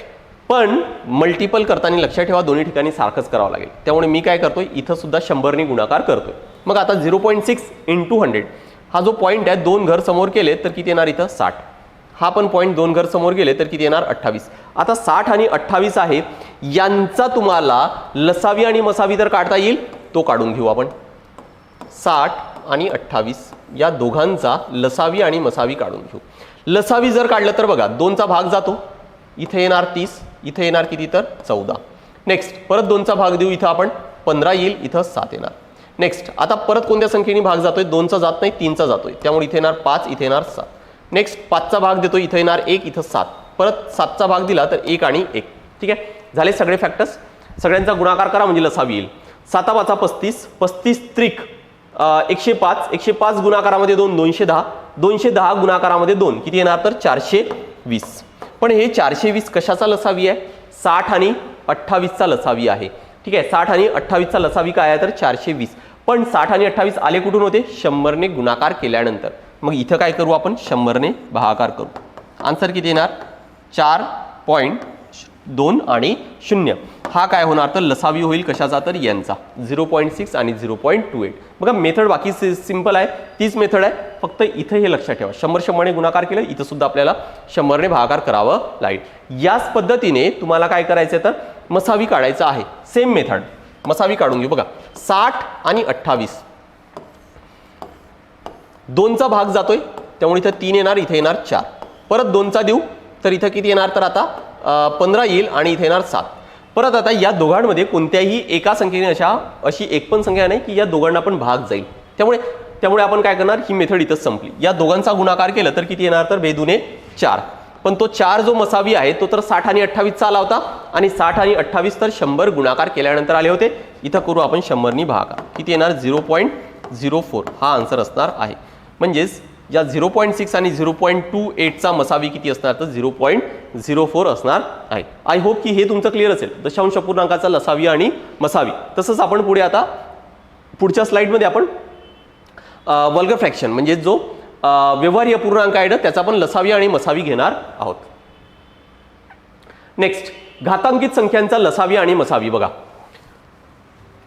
पण मल्टिपल करताना लक्षात ठेवा दोन्ही ठिकाणी सारखंच करावं लागेल. त्यामुळे मी काय करतोय इथं सुद्धा 100 ने गुणाकार करतोय. मग आता 0.6 × 100 हा जो पॉईंट आहे 2 घर समोर केले तर किती येणार इथं 60. हा पण पॉईंट 2 घर समोर गेले तर किती येणार 28. आता 60 आणि 28 आहे, यांचा तुम्हाला लसावी आणि मसावी तर काढता येईल, तो काढून घेऊ आपण. 60 आणि 28 या दोघांचा लसावी आणि मसावी काढून घेऊ. लसावी जर काढलं तर बघा 2चा भाग जातो, इथे येणार 30, इथे येणार किती तर 14. नेक्स्ट परत 2चा भाग देऊ, इथं आपण 15 येईल, इथं 7 येणार. नेक्स्ट आता परत कोणत्या संख्येने भाग जातोय 2चा जात नाही 3चा जातोय, त्यामुळे इथे येणार 5, इथे येणार 7. नेक्स्ट 5चा भाग देतो, इथे येणार 1, इथं 7. परत 7चा भाग दिला तर 1 आणि 1. ठीक आहे, झाले सगळे फॅक्टर्स. सगळ्यांचा गुणाकार करा म्हणजे लसावी येईल. 7 × 5 = 35, 35 त्रिक 105, 105 गुणाकारामध्ये 2 210, 210 गुणाकारामध्ये 2 किती येणार तर 420. पण हे 420 कशाचा लसावी आहे 60 आणि 28चा लसावी आहे. ठीक आहे, 60 आणि 28चा लसावी काय आहे तर 420. पण 60 आणि 28 आले कुठून होते 100 ने गुणाकार केल्यानंतर. मग इथं काय करू आपण 100 ने भागाकार करू. आन्सर किती येणार 4.2 आणि 0. हा काय होणार तर लसावी होईल कशाचा तर यांचा 0.6 आणि 0.28. बघा मेथड बाकी सिंपल आहे, तीच मेथड आहे, फक्त इथं हे लक्षात ठेवा 100 ने गुणाकार केलं, इथं सुद्धा आपल्याला 100 ने भागाकार करावं लागेल. याच पद्धतीने तुम्हाला काय करायचं तर मसावी काढायचं आहे. सेम मेथड मसावी काढून घेऊ. बघा 60 आणि 28 2चा भाग जातोय त्यामुळे इथं 3 येणार, इथे येणार 4. परत 2चा देऊ तर इथं किती येणार तर आता 15 येईल आणि इथे येणार 7. परत आता या दोघांमध्ये कोणत्याही एका संख्येने अशी एक पण संख्या नाही की या दोघांना पण भाग जाईल. त्यामुळे आपण काय करणार ही मेथड इथंच संपली. या दोघांचा गुणाकार केलं तर किती येणार तर बेदुने 4. पण तो 4 जो मसावी आहे तो तर 60 आणि 28चा आला होता आणि 60 आणि 28 तर 100 गुणाकार केल्यानंतर आले होते. इथं करू आपण 100 ने भागाकार, किती येणार 0.04. हा आन्सर असणार आहे. म्हणजेच या 0.6 आणि 0.28चा मसावी किती असणार तर 0.04 असणार आहे. आय होप की हे तुमचं क्लिअर असेल, दशांश अपूर्णांकाचा लसावी आणि मसावी. तसंच आपण पुढे आता पुढच्या स्लाइडमध्ये आपण वल्गर फ्रॅक्शन म्हणजे जो व्यवहारी अपूर्णांक आहे ना त्याचा आपण लसावी आणि मसावी घेणार आहोत. नेक्स्ट, घातांकित संख्यांचा लसावी आणि मसावी. बघा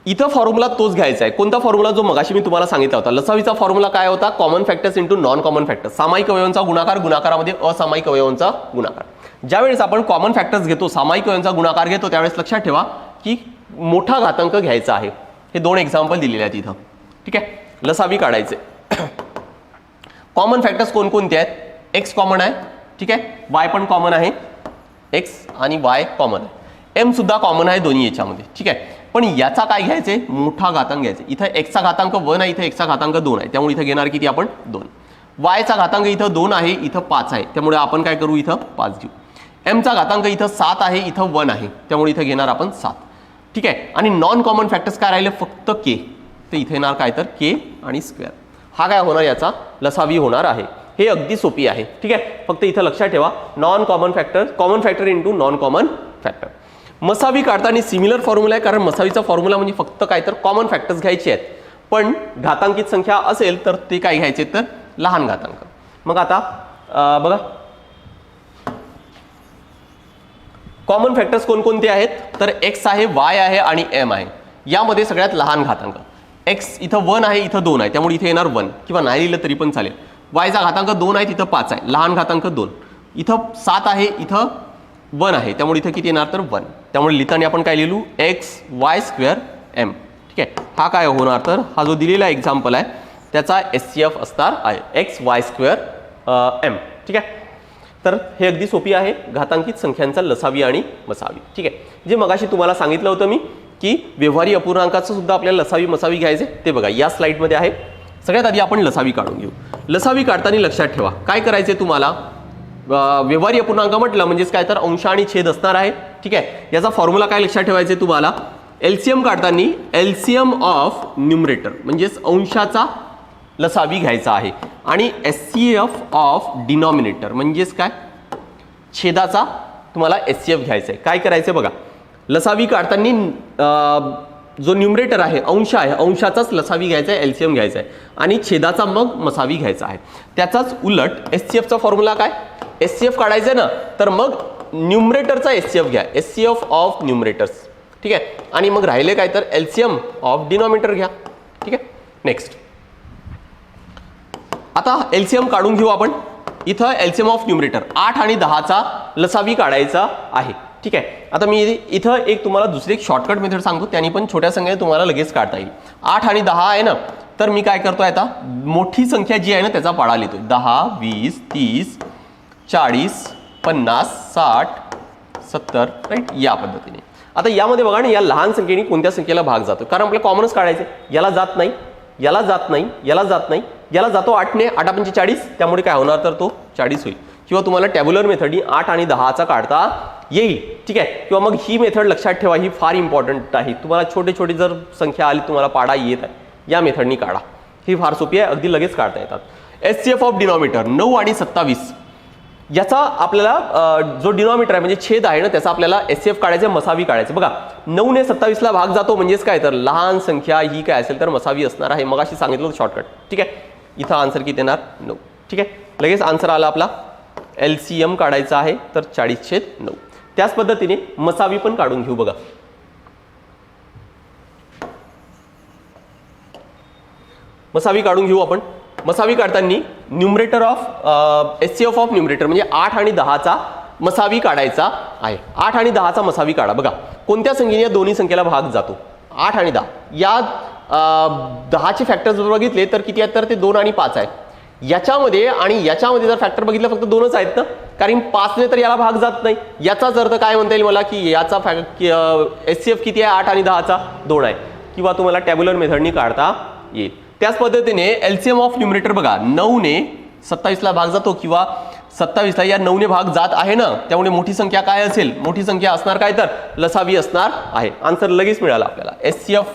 इथं फॉर्म्युला तोच घ्यायचा आहे. कोणता फॉर्म्युला जो मगाशी मी तुम्हाला सांगितला होता. लसावीचा फॉर्म्युला काय होता, common factors into non common factors. सामायिक अवयवांचा गुणाकार गुणाकारामध्ये असामायिक अवयवांचा गुणाकार. ज्यावेळेस आपण कॉमन फॅक्टर्स घेतो, सामायिक अवयवांचा गुणाकार घेतो, त्यावेळेस लक्षात ठेवा की मोठा घातांक घ्यायचा आहे. हे दोन एक्झाम्पल दिलेले आहेत इथं. ठीक आहे, लसावी काढायचे. कॉमन फॅक्टर्स कोणकोणते आहेत, एक्स कॉमन आहे, ठीक आहे, वाय पण कॉमन आहे, एक्स आणि वाय कॉमन आहे, एम सुद्धा कॉमन आहे दोन्ही याच्यामध्ये. ठीक आहे, पण याचा काय घ्यायचे, मोठा घातांक घ्यायचे. इथं एक्सचा घातांक 1 आहे, इथं एक्सचा घातांक 2 आहे, त्यामुळे इथं घेणार किती आपण 2. वायचा घातांक इथं 2 आहे, इथं 5 आहे, त्यामुळे आपण काय करू इथं 5 घेऊ. एमचा घातांक इथं 7 आहे, इथं 1 आहे, त्यामुळे इथं घेणार आपण 7. ठीक आहे, आणि नॉन कॉमन फॅक्टर्स काय राहिले फक्त के, तर इथे येणार काय तर के आणि स्क्वेअर. हा काय होणार याचा लसावी होणार आहे. हे अगदी सोपी आहे. ठीक आहे, फक्त इथं लक्षात ठेवा non common factor, common factor into non common factor. मसावी काढताना सिमिलर फॉर्म्युला आहे, कारण मसावीचा फॉर्म्युला म्हणजे फक्त काय तर कॉमन फॅक्टर्स घ्यायचे आहेत. पण घातांकित संख्या असेल तर ते काय घ्यायचे तर लहान घातांक. मग आता बघा कॉमन फॅक्टर्स कोणकोणते आहेत तर एक्स आहे, वाय आहे आणि एम आहे. यामध्ये सगळ्यात लहान घातांक एक्स इथं 1 आहे, इथं 2 आहे, त्यामुळे इथे येणार 1 किंवा नाही लिहिलं तरी पण चालेल. वायचा घातांक 2 आहे, तिथं 5 आहे, लहान घातांक 2. इथं 7 आहे, इथं 1 आहे, त्यामुळे इथं किती येणार तर 1. त्यामुळे लिहिताना आपण काय लिहिलू एक्स वाय स्क्वेअर एम. ठीक आहे, हा काय होणार तर हा जो दिलेला एक्झाम्पल आहे त्याचा SCF असणार आहे एक्स वाय स्क्वेअर एम. ठीक आहे, तर हे अगदी सोपी आहे घातांकित संख्यांचा लसावी आणि मसावी. ठीक आहे, जे मगाशी तुम्हाला सांगितलं होतं मी की व्यवहारी अपूर्णांकाचं सुद्धा आपल्याला लसावी मसावी घ्यायचे ते बघा या स्लाइडमध्ये आहे. सगळ्यात आधी आपण लसावी काढून घेऊ. लसावी काढताना लक्षात ठेवा काय करायचे तुम्हाला, व्यवहारी अपूर्णांक म्हटलं म्हणजेच काय तर अंश आणि छेद असणार आहे. ठीक आहे, याचा फॉर्म्युला काय लक्षात ठेवायचे तुम्हाला, एलसीएम काढताना एलसीएम ऑफ न्यूमरेटर म्हणजेच अंशाचा लसावी घ्यायचा आहे आणि SCF ऑफ डिनॉमिनेटर म्हणजेच काय छेदाचा तुम्हाला SCF घ्यायचा आहे. काय करायचं बघा, लसावी काढताना जो न्यूमरेटर आहे अंश आहे, अंशाचाच लसावी घ्यायचा आहे, एलसीएम घ्यायचा आहे आणि छेदाचा मग मसावी घ्यायचा आहे. त्याचाच उलट SCFचा फॉर्म्युला काय, SCF काढायचं ना तर मग न्यूमरेटरचा SCF घ्या, SCF ऑफ न्यूमरेटर्स. ठीक आहे, आणि मग राहिले काय तर एलसीएम ऑफ डिनॉमिनेटर घ्या. ठीक आहे, नेक्स्ट आता एलसीएम काढून घेऊ आपण. इथं एलसीएम ऑफ न्यूमरेटर 8 आणि 10चा लसावी काढायचा आहे. ठीक आहे, आता मी इथं एक तुम्हाला दुसरी एक शॉर्टकट मेथड सांगतो, त्यांनी पण छोट्या संख्येने तुम्हाला लगेच काढता येईल. 8 आणि 10 आहे ना, तर मी काय करतोय आता मोठी संख्या जी आहे ना त्याचा पाडा लिहितोय. 10 20 30 40 50 60 70 राईट, या पद्धतीने. आता यामध्ये बघा ना या लहान संख्येने कोणत्या संख्येला भाग जातो, कारण आपल्याला कॉमनच काढायचे. याला जात नाही, याला जात नाही, याला जात नाही, याला जातो 8ने, 8 पंचे 40, त्यामुळे काय होणार तर तो 40 होईल. किंवा तुम्हाला टॅब्युलर मेथडनी 8 आणि 10चा काढता येईल. ठीक आहे, किंवा मग ही मेथड लक्षात ठेवा, ही फार इम्पॉर्टंट आहे. तुम्हाला छोटे छोटे जर संख्या आली तुम्हाला पाडा येत आहे या मेथडनी काढा, ही फार सोपी आहे, अगदी लगेच काढता येतात. SCF ऑफ डिनॉमिनेटर 9 आणि 27 याचा आपल्याला जो डिनॉमिनेटर आहे म्हणजे छेद आहे ना त्याचा आपल्याला SCF काढायचे, मसावी काढायचे. बघा 9 ने 27ला भाग जातो म्हणजेच काय तर लहान संख्या ही काय असेल तर मसावी असणार आहे. मगाशी सांगितलं होतं शॉर्टकट. ठीक आहे, इथं आन्सर किती येणार 9. ठीक आहे, लगेच आन्सर आला आपला. LCM काढायचा आहे तर 40/9. त्याच पद्धतीने मसावी पण काढून घेऊ. बघा मसावी काढून घेऊ आपण. मसावी काढताना numerator of SCF of numerator म्हणजे 8 आणि 10चा मसावी काढायचा आहे. 8 आणि 10चा मसावी काढा. बघा कोणत्या संख्येने या दोन्ही संख्येला भाग जातो, 8 आणि 10. या 10चे फॅक्टर्स बघितले तर किती आहेत तर ते 2 आणि 5 आहेत. याच्यामध्ये आणि याच्यामध्ये जर फॅक्टर बघितलं फक्त 2च आहेत ना, कारण 5ने तर याला भाग जात नाही. याचाच अर्थ काय म्हणता येईल मला की याचा SCF किती आहे 8 आणि 10चा 2 आहे, किंवा तुम्हाला टॅब्युलर मेथडनी काढता येईल. त्याच पद्धतीने एलसीएम ऑफ न्यूमरेटर बघा 9 ने 27ला भाग जातो किंवा 27ला या 9 ने भाग जात आहे ना, त्यामुळे मोठी संख्या काय असेल, मोठी संख्या असणार काय तर लसावी असणार आहे. आन्सर लगेच मिळाला आपल्याला. SCF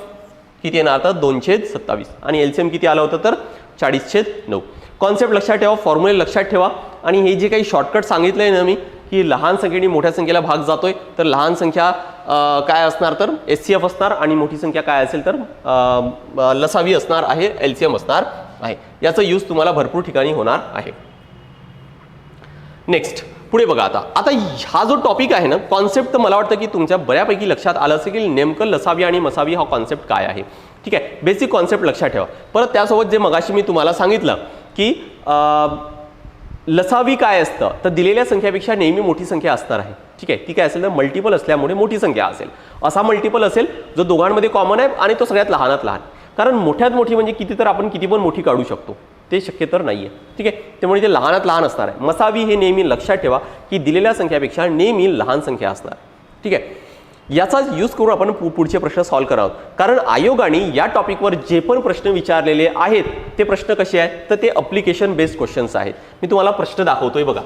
किती येणार तर 2/27 आणि एलसीएम किती आलं होतं तर 40/9. कॉन्सेप्ट लक्षात ठेवा, फॉर्म्युले लक्षात ठेवा आणि हे जे काही शॉर्टकट सांगितलंय ना मी की लहान संख्येने मोठ्या संख्येला भाग जातोय तर लहान संख्या काय असणार तर एचसीएफ असणार आणि मोठी संख्या काय असेल तर लसावी असणार आहे, एलसीएम असणार आहे. याचा यूज तुम्हाला भरपूर ठिकाणी होणार आहे. नेक्स्ट पुढे बघा. आता हा जो टॉपिक आहे ना कॉन्सेप्ट मला वाटतं की तुमच्या बऱ्यापैकी लक्षात आलं असेल की नेमकं लसावी आणि मसावी हा कॉन्सेप्ट काय आहे. ठीक आहे, बेसिक कॉन्सेप्ट लक्षात ठेवा. परत त्यासोबत जे मगाशी मी तुम्हाला सांगितलं की लसावी काय असतं तर दिलेल्या संख्यापेक्षा नेहमी मोठी संख्या असणार आहे. ठीक आहे, ती काय असेल तर मल्टिपल असल्यामुळे मोठी संख्या असेल. असा मल्टिपल असेल जो दोघांमध्ये कॉमन आहे आणि तो सगळ्यात लहानात लहान. कारण मोठ्यात मोठी म्हणजे किती तर आपण किती पण मोठी काढू शकतो ते शक्य तर नाहीये. ठीक आहे, त्यामुळे ते लहानात लहान असणार आहे. मसावी हे नेहमी लक्षात ठेवा की दिलेल्या संख्यापेक्षा नेहमी लहान संख्या असणार. ठीक आहे, याचाच यूज करून आपण पुढचे प्रश्न सॉल्व्ह करावं. कारण आयोगाने या टॉपिकवर जे पण प्रश्न विचारलेले आहेत ते प्रश्न कसे आहेत तर ते अप्लिकेशन बेस्ड क्वेश्चन्स आहेत. मी तुम्हाला प्रश्न दाखवतोय बघा.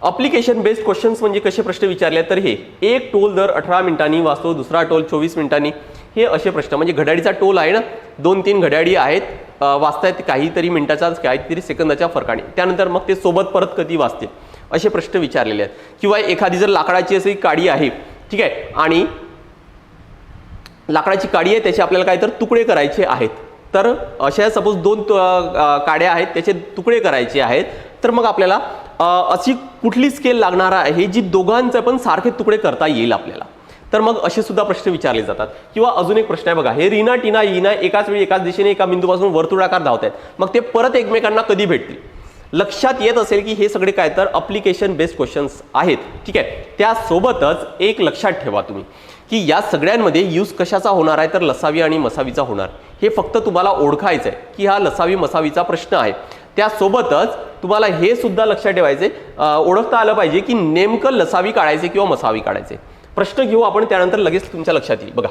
अप्लिकेशन बेस्ड क्वेश्चन्स म्हणजे कसे प्रश्न विचारले तर हे एक टोल दर 18 मिनिटांनी वाचतो, दुसरा टोल 24 मिनिटांनी, हे असे प्रश्न. म्हणजे घड्याळीचा टोल आहे ना, 2-3 घड्याळी आहेत वाचतायत काहीतरी मिनिटाचा काहीतरी सेकंदाच्या फरकाने, त्यानंतर मग ते सोबत परत कधी वाचते असे प्रश्न विचारलेले आहेत. किंवा एखादी जर लाकडाची अशी काडी आहे, ठीक आहे, आणि लाकडाची काडी आहे त्याचे आपल्याला काय तर तुकडे करायचे आहेत. तर अशा सपोज 2 काड्या आहेत त्याचे तुकडे करायचे आहेत तर मग आपल्याला अशी कुठली स्केल लागणार आहे जी दोघांचे पण सारखे तुकडे करता येईल आपल्याला. तर मग असे सुद्धा प्रश्न विचारले जातात. किंवा अजून एक प्रश्न आहे बघा, हे रीना टीना ईना एकाच वेळी एकाच दिशेने एका बिंदूपासून वर्तुळाकार धावत आहेत, मग ते परत एकमेकांना कधी भेटतील. लक्षात येत असेल की हे सगळे काय तर अप्लिकेशन बेस्ड क्वेश्चन्स आहेत. ठीक आहे, त्यासोबतच एक लक्षात ठेवा तुम्ही की या सगळ्यांमध्ये यूज कशाचा होणार आहे तर लसावी आणि मसावीचा होणार. हे फक्त तुम्हाला ओळखायचं आहे की हा लसावी मसावीचा प्रश्न आहे. त्यासोबतच तुम्हाला हे सुद्धा लक्षात ठेवायचे, ओळखता आलं पाहिजे की नेमकं लसावी काढायचे किंवा मसावी काढायचे. प्रश्न घेऊ आपण त्यानंतर लगेच तुमच्या लक्षात येईल. बघा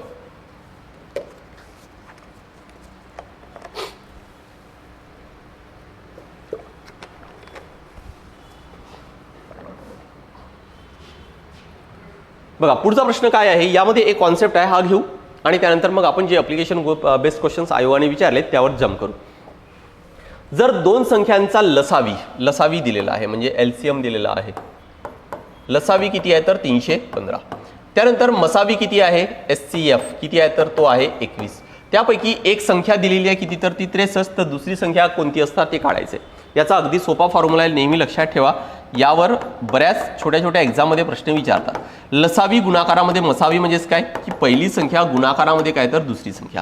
बघा पुढचा प्रश्न काय आहे. यामध्ये एक कॉन्सेप्ट आहे, हा घेऊ आणि त्यानंतर मग आपण जे अप्लिकेशन बेस्ड क्वेश्चन्स आयोगाने विचारले त्यावर जम्प करू. जर 2 संख्यांचा लसावी दिलेला आहे म्हणजे एलसीएम दिलेला आहे. लसावी किती आहे तर 315. त्यानंतर मसावी किती आहे एचसीएफ किती आहे तर तो आहे 21. त्यापैकी एक संख्या दिलेली आहे किती तर ती 63, तर दुसरी संख्या कोणती असतात ते काढायचे. याचा अगदी सोपा फॉर्म्युला आहे, नेहमी लक्षात ठेवा. यावर बऱ्याच छोट्या छोट्या एक्झाममध्ये प्रश्न विचारतात. लसावी गुणाकारामध्ये मसावी म्हणजेच काय की पहिली संख्या गुणाकारामध्ये काय तर दुसरी संख्या,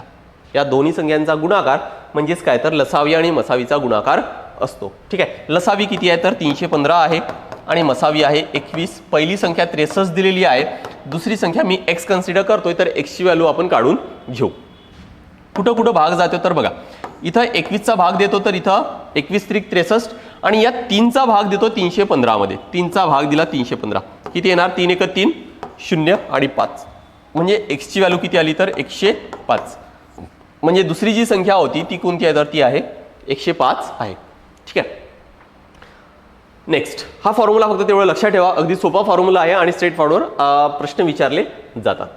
या दोन्ही संख्यांचा गुणाकार म्हणजेच काय तर लसावी आणि मसावीचा गुणाकार असतो. ठीक आहे, लसावी किती आहे तर 315 आहे आणि मसावी आहे 21. पहिली संख्या 63 दिलेली आहे, दुसरी संख्या मी x कन्सिडर करतोय तर x ची व्हॅल्यू आपण काढून घेऊ. कुठं कुठं भाग जातो तर बघा, इथं 21चा भाग देतो तर इथं 21 त्रिक 63 आणि या 3चा भाग देतो 315 मध्ये. 3चा भाग दिला 315, किती येणार 3 1 3 0 आणि 5 म्हणजे x ची व्हॅल्यू किती आली तर 105. म्हणजे दुसरी जी संख्या होती ती कोणती आहे तर ती आहे 105 आहे. ठीक आहे, नेक्स्ट हा फॉर्म्युला फक्त तेवढं लक्षात ठेवा, अगदी सोपा फॉर्म्युला आहे आणि स्ट्रेट फॉरवर्ड प्रश्न विचारले जातात.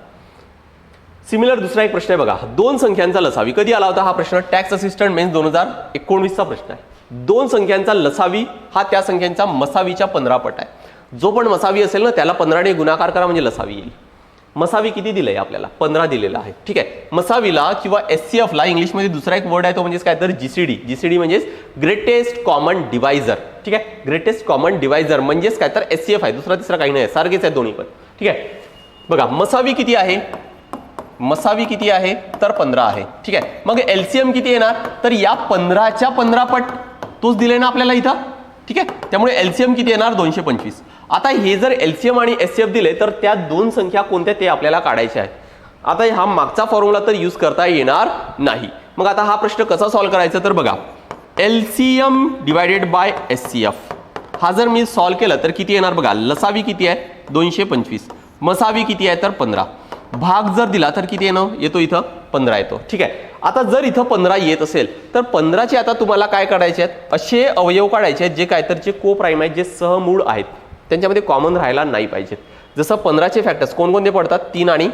सिमिलर दुसरा एक प्रश्न आहे बघा, 2 संख्यांचा लसावी कधी आला होता हा प्रश्न टॅक्स असिस्टंट मेन्स 2019चा प्रश्न आहे. 2 संख्यांचा लसावी हा त्या संख्यांचा मसावीच्या 15 पट आहे. जो पण मसावी असेल ना त्याला 15 ने गुणाकार करा म्हणजे लसावी येईल. मसावी किती दिलंय आपल्याला 15 दिलेला आहे. ठीक आहे, मसावीला किंवा एचसीएफ ला इंग्लिशमध्ये दुसरा एक वर्ड आहे तो म्हणजे काय तर जीसीडी म्हणजेच ग्रेटेस्ट कॉमन डिवायझर. ठीक आहे, ग्रेटेस्ट कॉमन डिवायझर म्हणजेच काय तर एचसीएफ आहे, दुसरा तिसरा काही नाही, सारखेच आहे दोन्ही पण. ठीक आहे, बघा मसावी किती आहे, मसावी किती आहे तर 15 आहे. ठीक आहे, मग एलसीएम किती येणार तर या 15च्या 15 पट तोच दिले ना आपल्याला इथं. ठीक आहे, त्यामुळे एलसीएम किती येणार 225. आता हे जर एलसीएम आणि एचसीएफ दिले तर त्या 2 संख्या कोणत्या ते आपल्याला काढायच्या आहेत. आता हा मागचा फॉर्म्युला तर यूज करता येणार नाही. मग आता हा प्रश्न कसा सॉल्व्ह करायचा तर बघा, एलसीएम डिवायडेड बाय एचसीएफ हा जर मी सॉल्व्ह केलं तर किती येणार बघा, लसावी किती आहे 225, मसावी किती आहे तर 15, भाग जर दिला तर किती येतो इथं 15 येतो. ठीक आहे, आता जर इथं 15 येत असेल तर 15चे आता तुम्हाला काय काढायचे आहेत, असे अवयव काढायचे आहेत जे काय तर जे को प्राईम आहेत, जे सहमूळ आहेत, त्यांच्यामध्ये कॉमन राहायला नाही पाहिजेत. जसं 15चे फॅक्टर्स कोणकोणते पडतात 3 आणि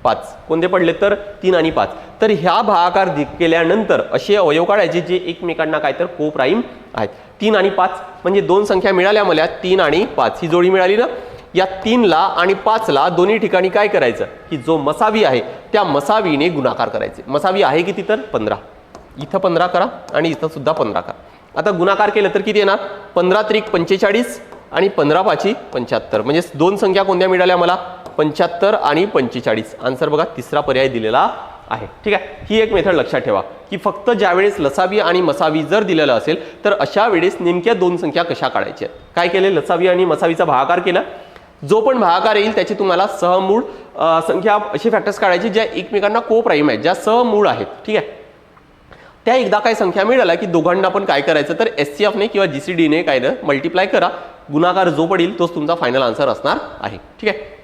5 कोणते पडले तर 3 आणि 5. तर ह्या भागाकार केल्यानंतर असे अवयव काढायचे जे एकमेकांना काय तर कोप्राईम आहेत. 3 आणि 5 म्हणजे दोन संख्या मिळाल्या मला 3 आणि 5 ही जोडी मिळाली ना. या 3 ला आणि 5 ला दोन्ही ठिकाणी काय करायचं की जो मसावी आहे त्या मसावीने गुणाकार करायचे. मसावी आहे किती तर 15. इथं 15 करा आणि इथं सुद्धा 15 करा. आता गुणाकार केलं तर किती येणार 15 त्रिक 45 आणि 15 पाची 75 म्हणजे दोन संख्या कोणत्या मिळाल्या मला 75 आणि 45. आन्सर बघा तिसरा पर्याय दिलेला आहे. ठीक आहे. ही एक मेथड लक्षात ठेवा की फक्त ज्यावेळेस लसावी आणि मसावी जर दिलेलं असेल तर अशा वेळेस नेमक्या दोन संख्या कशा काढायच्या. काय केले लसावी आणि मसावीचा भागाकार केला. जो पण भागाकार येईल त्याची तुम्हाला सहमूळ संख्या असे फॅक्टर्स काढायचे ज्या एकमेकांना कोप्राईम आहेत ज्या सहमूळ आहेत. ठीक आहे. त्या एकदा काय संख्या मिळाला की दोघांना पण काय करायचं तर SCF ने किंवा GCD ने काय मल्टिप्लाय करा. गुणाकार जो पडेल तोच तुमचा फायनल आन्सर असणार आहे. ठीक आहे.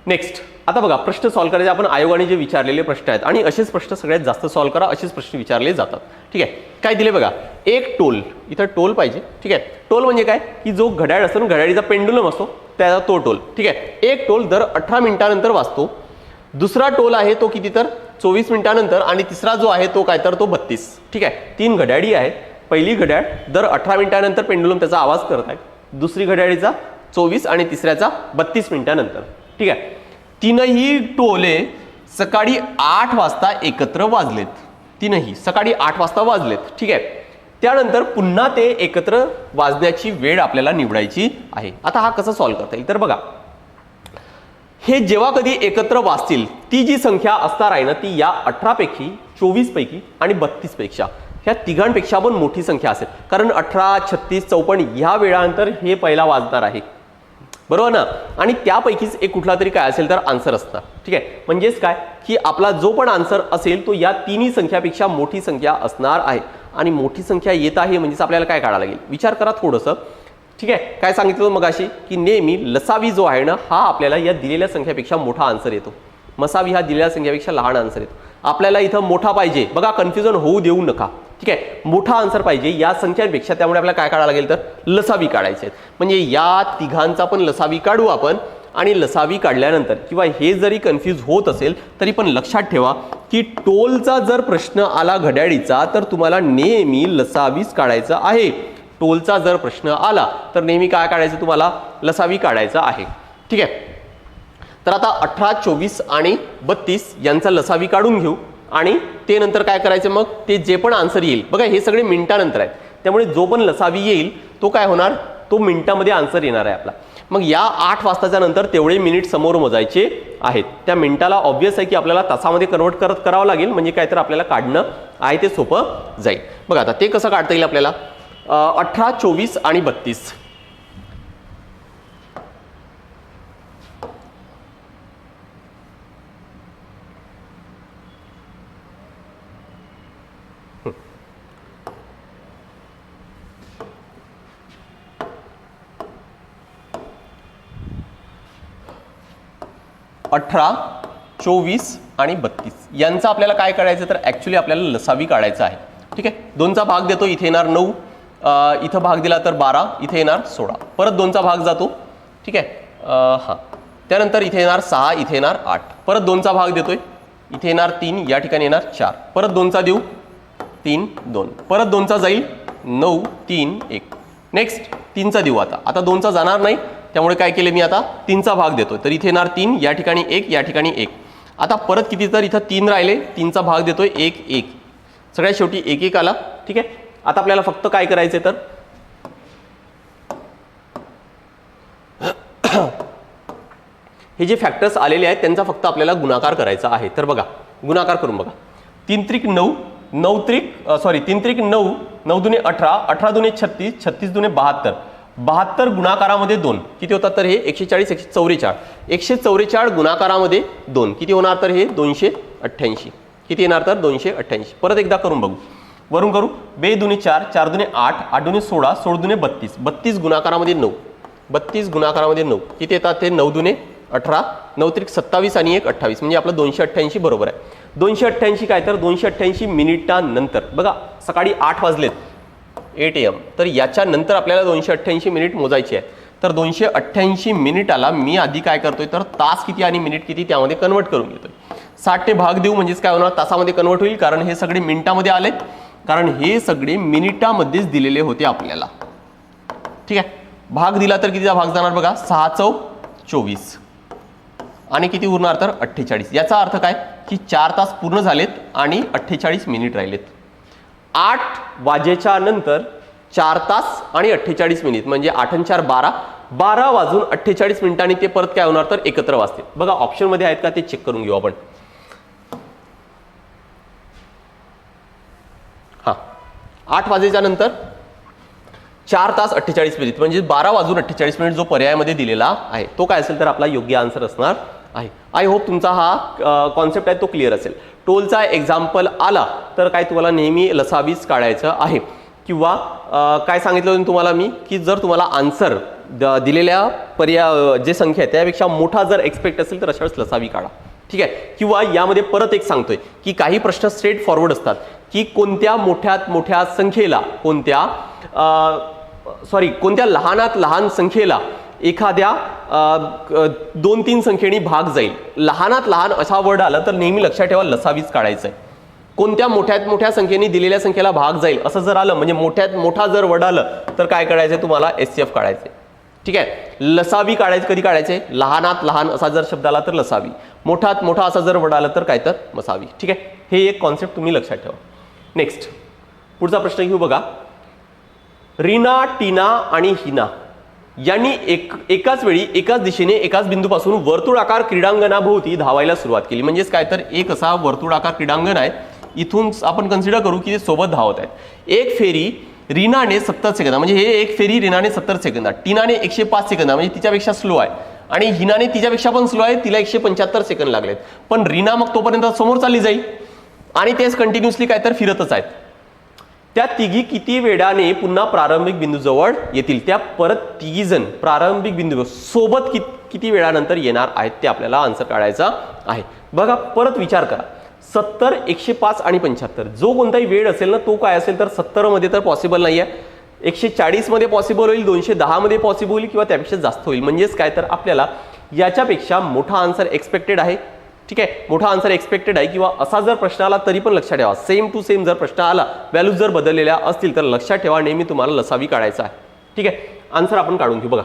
नेक्स्ट आता बघा प्रश्न सॉल्व्ह करायचे आपण आयोगाने जे विचारलेले प्रश्न आहेत आणि असेच प्रश्न सगळ्यात जास्त सॉल्व्ह करा. असेच प्रश्न विचारले जातात. ठीक आहे. काय दिले बघा एक टोल इथं टोल पाहिजे. ठीक आहे. टोल म्हणजे काय की जो घड्याळ असतो घड्याळीचा पेंडुलम असतो त्याचा तो टोल. ठीक आहे. एक टोल दर 18 मिनिटानंतर वाजतो. दुसरा टोल आहे तो किती तर 24 मिनिटानंतर आणि तिसरा जो आहे तो काय तर तो 32. ठीक आहे. 3 घड्याळी आहेत. पहिली घड्याळ दर 18 मिनिटानंतर पेंडुलम त्याचा आवाज करत आहे. दुसरी घड्याळीचा 24 आणि तिसऱ्याचा 32 मिनिटानंतर. ठीक आहे. तीनही टोले सकाळी 8 वाजता एकत्र वाजलेत. तीनही सकाळी 8 वाजता वाजलेत. ठीक आहे. त्यानंतर पुन्हा ते एकत्र वाजण्याची वेळ आपल्याला निवडायची आहे. आता हा कसा सॉल्व्ह करता येईल तर बघा हे जेव्हा कधी एकत्र वाजतील ती जी संख्या असणार आहे ना ती या 18 पैकी 24 पैकी आणि 32 पेक्षा ह्या तिघांपेक्षा पण मोठी संख्या असेल. कारण 18 36 54 ह्या वेळानंतर हे पहिला वाजणार आहे. बरोबर ना. आणि त्यापैकीच एक कुठला तरी काय असेल तर आन्सर असणार. ठीक आहे. म्हणजेच काय की आपला जो पण आन्सर असेल तो या तिन्ही संख्यापेक्षा मोठी संख्या असणार आहे. आणि मोठी संख्या येत आहे म्हणजेच आपल्याला काय काढायला लागेल विचार करा थोडंसं. ठीक आहे. काय सांगितलं मगाशी की नेहमी लसावी जो आहे ना हा आपल्याला या दिलेल्या संख्यापेक्षा मोठा आन्सर येतो. मसावी हा दिलेल्या संख्यापेक्षा लहान आन्सर येतो. आपल्याला इथं मोठा पाहिजे बघा कन्फ्युजन होऊ देऊ नका. ठीक आहे. मोठा आन्सर पाहिजे या संख्यांपेक्षा त्यामुळे आपल्याला काय काढायला लागेल तर लसावी काढायचे आहेत. म्हणजे या तिघांचा पण लसावी काढू आपण आणि लसावी काढल्यानंतर किंवा हे जरी कन्फ्यूज होत असेल तरी पण लक्षात ठेवा की टोलचा जर प्रश्न आला घड्याळीचा तर तुम्हाला नेहमी लसावीच काढायचा आहे. टोलचा जर प्रश्न आला तर नेहमी काय काढायचं तुम्हाला लसावी काढायचा आहे. ठीक आहे. तर आता 18 24 आणि 32 यांचा लसावी काढून घेऊ आणि ते नंतर काय करायचं मग ते जे पण आन्सर येईल बघा हे सगळे मिनिटानंतर आहेत त्यामुळे जो पण लसावी येईल तो काय होणार तो मिनिटामध्ये आन्सर येणार आहे आपला. मग या 8 वाजताच्या नंतर तेवढे मिनिट समोर मोजायचे आहेत. त्या मिनिटाला ऑब्वियस आहे की आपल्याला तासामध्ये कन्वर्ट करावं लागेल म्हणजे काय तर आपल्याला काढणं आहे ते सोपं जाईल. बघा आता ते कसं काढता येईल आपल्याला 18 24 आणि 32. अठरा 24 आणि 32 यांचा आपल्याला काय करायचं तर ॲक्च्युली आपल्याला लसावी काढायचा आहे. ठीक आहे. 2चा भाग देतो इथे येणार 9 इथं भाग दिला तर 12 इथे येणार 16 परत 2चा भाग जातो. ठीक आहे. हां त्यानंतर इथे येणार 6 इथे येणार 8 परत 2चा भाग देतोय इथे येणार 3 या ठिकाणी येणार 4 परत 2चा देऊ 3 2 परत 2चा जाईल 9 3 1 नेक्स्ट 3चा देऊ. आता 2चा जाणार नाही त्यामुळे काय केले मी आता 3चा भाग देतोय तर इथे येणार 3 या ठिकाणी 1 या ठिकाणी 1. आता परत किती तर इथं 3 राहिले 3चा भाग देतोय 1 1 सगळ्यात शेवटी 1 1 आला. ठीक आहे. आता आपल्याला फक्त काय करायचंय तर हे जे फॅक्टर्स आलेले आहेत त्यांचा फक्त आपल्याला गुणाकार करायचा आहे. तर बघा गुणाकार करून बघा 3 त्रिक 9 9 त्रिक 9 9 दुने 18 18 दुने 36 36 दुने 72 72 गुणाकारामध्ये 2 किती होतात तर हे 140 144 144 गुणाकारामध्ये 2 किती होणार तर हे 288 किती येणार तर 288. परत एकदा करून बघू वरून करू 2 दुने 4 4 दुने 8 8 दुने 16 16 दुने 32 32 गुणाकारामध्ये 9 32 गुणाकारामध्ये 9 किती येतात ते 9 दुने 18 9 त्रिक 27 आणि 1 28 म्हणजे आपलं 288 बरोबर आहे. 288 काय तर 288 मिनिटानंतर बघा सकाळी 8 वाजलेत 8 AM तर याच्या नंतर आपल्याला 288 मिनिट मोजायचे आहे. तर 288 मिनिटाला मी आधी काय करतोय तर तास किती आणि मिनिट किती त्यामध्ये कन्वर्ट करून घेतोय. 60 ने भाग देऊ म्हणजेच काय होणार, तासामध्ये कन्वर्ट होईल, कारण हे सगळे मिनिटामध्ये आलेत, कारण हे सगळे मिनिटामध्येच दिलेले होते आपल्याला. ठीक आहे, भाग दिला तर कितीचा भाग जाणार बघा, 6 चौक 24 आणि किती उरणार तर 48. याचा अर्थ काय की 4 तास पूर्ण झालेत आणि 48 मिनिट राहिलेत. 8 वाजेच्या नंतर 4 तास आणि 48 मिनिट म्हणजे 8 आणि 4 12, 12 वाजून 48 मिनिटांनी ते परत काय होणार तर एकत्र वाजते. बघा ऑप्शन मध्ये आहेत का ते चेक करून घेऊ आपण. हा, 8 वाजेच्या नंतर 4 तास 48 मिनिट म्हणजे 12 वाजून 48 मिनिट जो पर्यायामध्ये दिलेला आहे तो काय असेल तर आपला योग्य आन्सर असणार आहे. आय होप तुमचा हा कॉन्सेप्ट आहे तो क्लिअर असेल. टोलचा एक्झाम्पल आला तर काय तुम्हाला नेहमी लसावीच काढायचं आहे, किंवा काय सांगितलं होतं तुम्हाला मी की जर तुम्हाला आन्सर दिलेल्या पर्याय जे संख्या आहे त्यापेक्षा मोठा जर एक्सपेक्ट असेल तर अशा वेळेस लसावी काढा. ठीक आहे, किंवा यामध्ये परत एक सांगतोय की काही प्रश्न स्ट्रेट फॉरवर्ड असतात की कोणत्या मोठ्यात मोठ्या संख्येला कोणत्या लहानात लहान संख्येला एखाद्या 2-3 संख्येने भाग जाईल. लहानात लहान असा वर्ड आला तर नेहमी लक्षात ठेवा लसावीच काढायचं आहे. कोणत्या मोठ्यात मोठ्या संख्येने दिलेल्या संख्येला भाग जाईल असं जर आलं म्हणजे मोठ्यात मोठा जर वर्ड आलं तर काय करायचंय तुम्हाला SCF काढायचंय. ठीक आहे, लसावी काढायचं कधी काढायचे, लहानात लहान असा जर शब्द आला तर लसावी, मोठात मोठा असा जर वर्ड आला तर काय तर मसावी. ठीक आहे, हे एक कॉन्सेप्ट तुम्ही लक्षात ठेवा. नेक्स्ट पुढचा प्रश्न घेऊ बघा. रीना, टीना आणि हिना यांनी एकाच वेळी एकाच दिशेने एकाच बिंदूपासून वर्तुळाकार क्रीडांगणाभोवती धावायला सुरुवात केली. म्हणजेच काय तर एक असा वर्तुळाकार क्रीडांगण आहे, इथून आपण कन्सिडर करू की ते सोबत धावत आहेत. एक फेरी रीनाने 70 सेकंद म्हणजे हे एक फेरी रीनाने 70 सेकंदात, टीनाने 105 सेकंद म्हणजे तिच्यापेक्षा स्लो आहे, आणि हिनाने तिच्यापेक्षा पण स्लो आहे, तिला 175 सेकंद लागलेत. पण रीना मग तोपर्यंत समोर चालली जाईल आणि तेच कंटिन्युअसली काय तर फिरतच आहेत. त्या तिघी किती वेळाने पुन्हा प्रारंभिक बिंदूजवळ येतील, त्या परत तिघी जण प्रारंभिक बिंदू सोबत किती वेळानंतर येणार आहेत ते आपल्याला आन्सर काढायचा आहे. बघा परत विचार करा, 70, 105 आणि 75 जो कोणताही वेळ असेल ना तो काय असेल तर 70 मध्ये तर पॉसिबल नाही आहे, 140 मध्ये पॉसिबल होईल, 210 मध्ये पॉसिबल होईल किंवा त्यापेक्षा जास्त होईल. म्हणजेच काय तर आपल्याला याच्यापेक्षा मोठा आन्सर एक्सपेक्टेड आहे. ठीक आहे, मोठा आन्सर एक्सपेक्टेड आहे, किंवा असा जर प्रश्न आला तरी पण लक्षात ठेवा सेम टू सेम जर प्रश्न आला व्हॅल्यूज जर बदललेल्या असतील तर लक्षात ठेवा नेहमी तुम्हाला लसावी काढायचा आहे. ठीक आहे, आन्सर आपण काढून घेऊ. बघा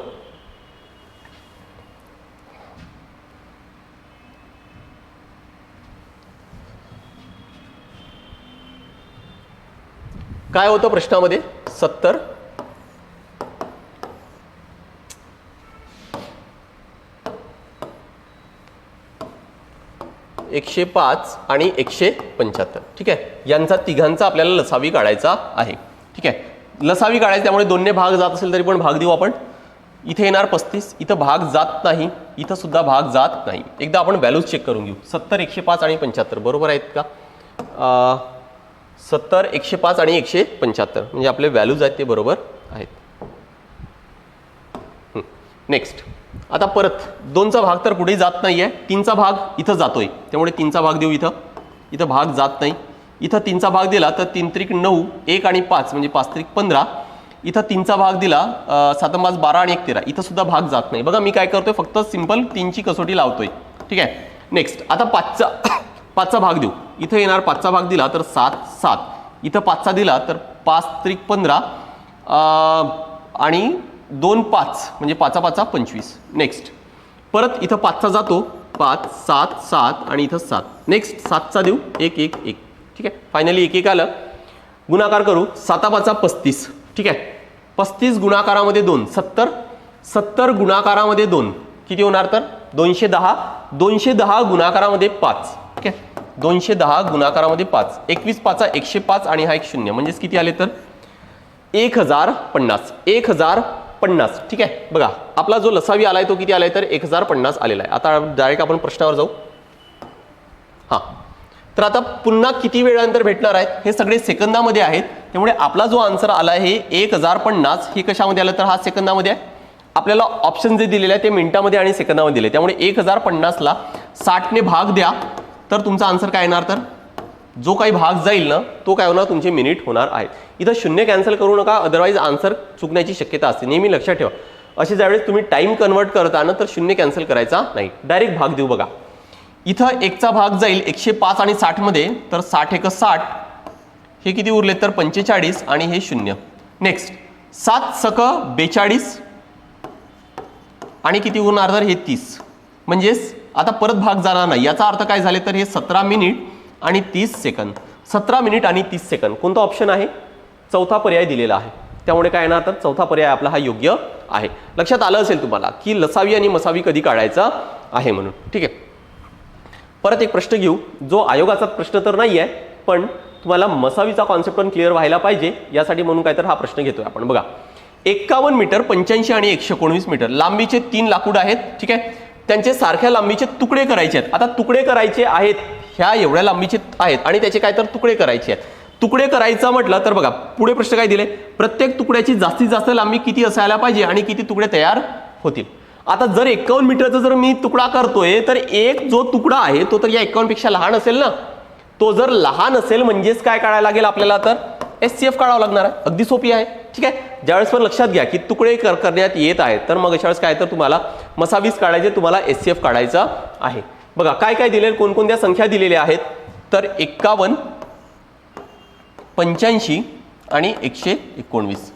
काय होतं प्रश्नामध्ये, 70, 105 आणि 175. ठीक आहे, यांचा तिघांचा आपल्याला लसावी काढायचा आहे. ठीक आहे, लसावी काढायचा त्यामुळे 2 ने भाग जात असेल तरी पण भाग देऊ आपण. इथे येणार 35, इथं भाग जात नाही, इथं सुद्धा भाग जात नाही. एकदा आपण व्हॅल्यूज चेक करून घेऊ. 70, 105 आणि 75 बरोबर आहेत का? 70, 105 आणि 175 म्हणजे आपले व्हॅल्यूज आहेत ते बरोबर आहेत. नेक्स्ट आता परत 2चा भाग तर कुठेही जात नाहीये, 3चा भाग इथं जातोय त्यामुळे 3चा भाग देऊ. इथं भाग जात नाही. इथं 3चा भाग दिला तर 3 त्रिक 9, 1 आणि 5 म्हणजे 5 त्रिक 15. इथं 3चा भाग दिला 7 5 12 आणि 1 13. इथं सुद्धा भाग जात नाही. बघा मी काय करतोय फक्त सिंपल 3ची कसोटी लावतोय. ठीक आहे, नेक्स्ट आता 5चा भाग देऊ. इथं येणार 5चा भाग दिला तर 7 7. इथं 5चा दिला तर 5 त्रिक 15 आणि 2 5 म्हणजे 5 5 25. नेक्स्ट परत इथं 5चा जातो 5 7 7 आणि इथं 7. नेक्स्ट 7चा देऊ 1 1 1. ठीक आहे, फायनली 1 1 आलं. गुणाकार करू 7 5 35. ठीक आहे, 35 गुणाकारामध्ये 2 70, 70 गुणाकारामध्ये 2 किती होणार तर 210, 210 गुणाकारामध्ये 5. ठीक आहे, 210 गुणाकारामध्ये 5, 21 5 105 आणि हा एक 0 म्हणजेच किती आले तर 1050. 1050. ठीक आहे, बघा आपला जो लसावी आलाय तो किती आलाय तर 1050 आलेला आहे. आता डायरेक्ट आपण प्रश्नावर जाऊ. हां, तर आता पुन्हा किती वेळानंतर भेटणार आहेत हे सगळे सेकंदामध्ये आहेत, त्यामुळे आपला जो आन्सर आला आहे 1050 हे कशामध्ये आलं तर हा सेकंदामध्ये आहे. आपल्याला ऑप्शन जे दिलेले आहे ते मिनिटामध्ये आणि सेकंदामध्ये दिले, त्यामुळे 1050ला 60 ने भाग द्या तर तुमचा आन्सर काय येणार तर जो काही भाग जाईल ना तो काय होणार तुमचे मिनिट होणार आहेत. इथं 0 कॅन्सल करू नका, अदरवाईज आन्सर चुकण्याची शक्यता असते. नेहमी लक्षात ठेवा असे ज्यावेळेस तुम्ही टाइम कन्वर्ट करताना तर शून्य कॅन्सल करायचा नाही, डायरेक्ट भाग देऊ. बघा इथं एकचा भाग जाईल 105 आणि 60 मध्ये, तर 60 एक 60, हे किती उरले तर 45 आणि हे 0. नेक्स्ट 7 सक 42 आणि किती होणार तर हे 30. म्हणजेच आता परत भाग जाणार नाही. याचा अर्थ काय झाले तर हे 17 मिनिट आणि 30 सेकंद. 17 मिनिट आणि 30 सेकंद कोणता ऑप्शन आहे? चौथा पर्याय दिलेला आहे. त्यामुळे काय येणार तर चौथा पर्याय आपला हा योग्य आहे. लक्षात आलं असेल तुम्हाला की लसावी आणि मसावी कधी काढायचा आहे म्हणून. ठीक आहे, परत एक प्रश्न घेऊ जो आयोगाचा प्रश्न तर नाही आहे, पण तुम्हाला मसावीचा कॉन्सेप्ट पण क्लिअर व्हायला पाहिजे यासाठी म्हणून काय तर हा प्रश्न घेतोय आपण. बघा 51 मीटर, 85 आणि 119 मीटर लांबीचे 3 लाकूड आहेत. ठीक आहे, त्यांचे सारख्या लांबीचे तुकडे करायचे आहेत. आता तुकडे करायचे आहेत, ह्या एवढ्या लांबीचे आहेत आणि त्याचे काय तर तुकडे करायचे आहेत. तुकडे करायचा म्हटलं तर बघा पुढे प्रश्न काय दिले, प्रत्येक तुकड्याची जास्तीत जास्त लांबी किती असायला पाहिजे आणि किती तुकडे तयार होतील. आता जर 51 मीटरचा जर मी तुकडा करतोय तर एक जो तुकडा आहे तो तर या 51 पेक्षा लहान असेल ना. तो जर लहान असेल म्हणजेच काय काढायला लागेल आपल्याला तर SCF काढावं लागणार आहे. अगदी सोपी आहे. ठीक आहे, ज्यावेळेस पण लक्षात घ्या की तुकडे करण्यात येत आहेत तर मग अशा वेळेस काय तर तुम्हाला मसावीस काढायचे, तुम्हाला SCF काढायचा आहे. बघा काय काय दिले, कोणकोणत्या संख्या दिलेल्या आहेत तर 51, 85 आणि 119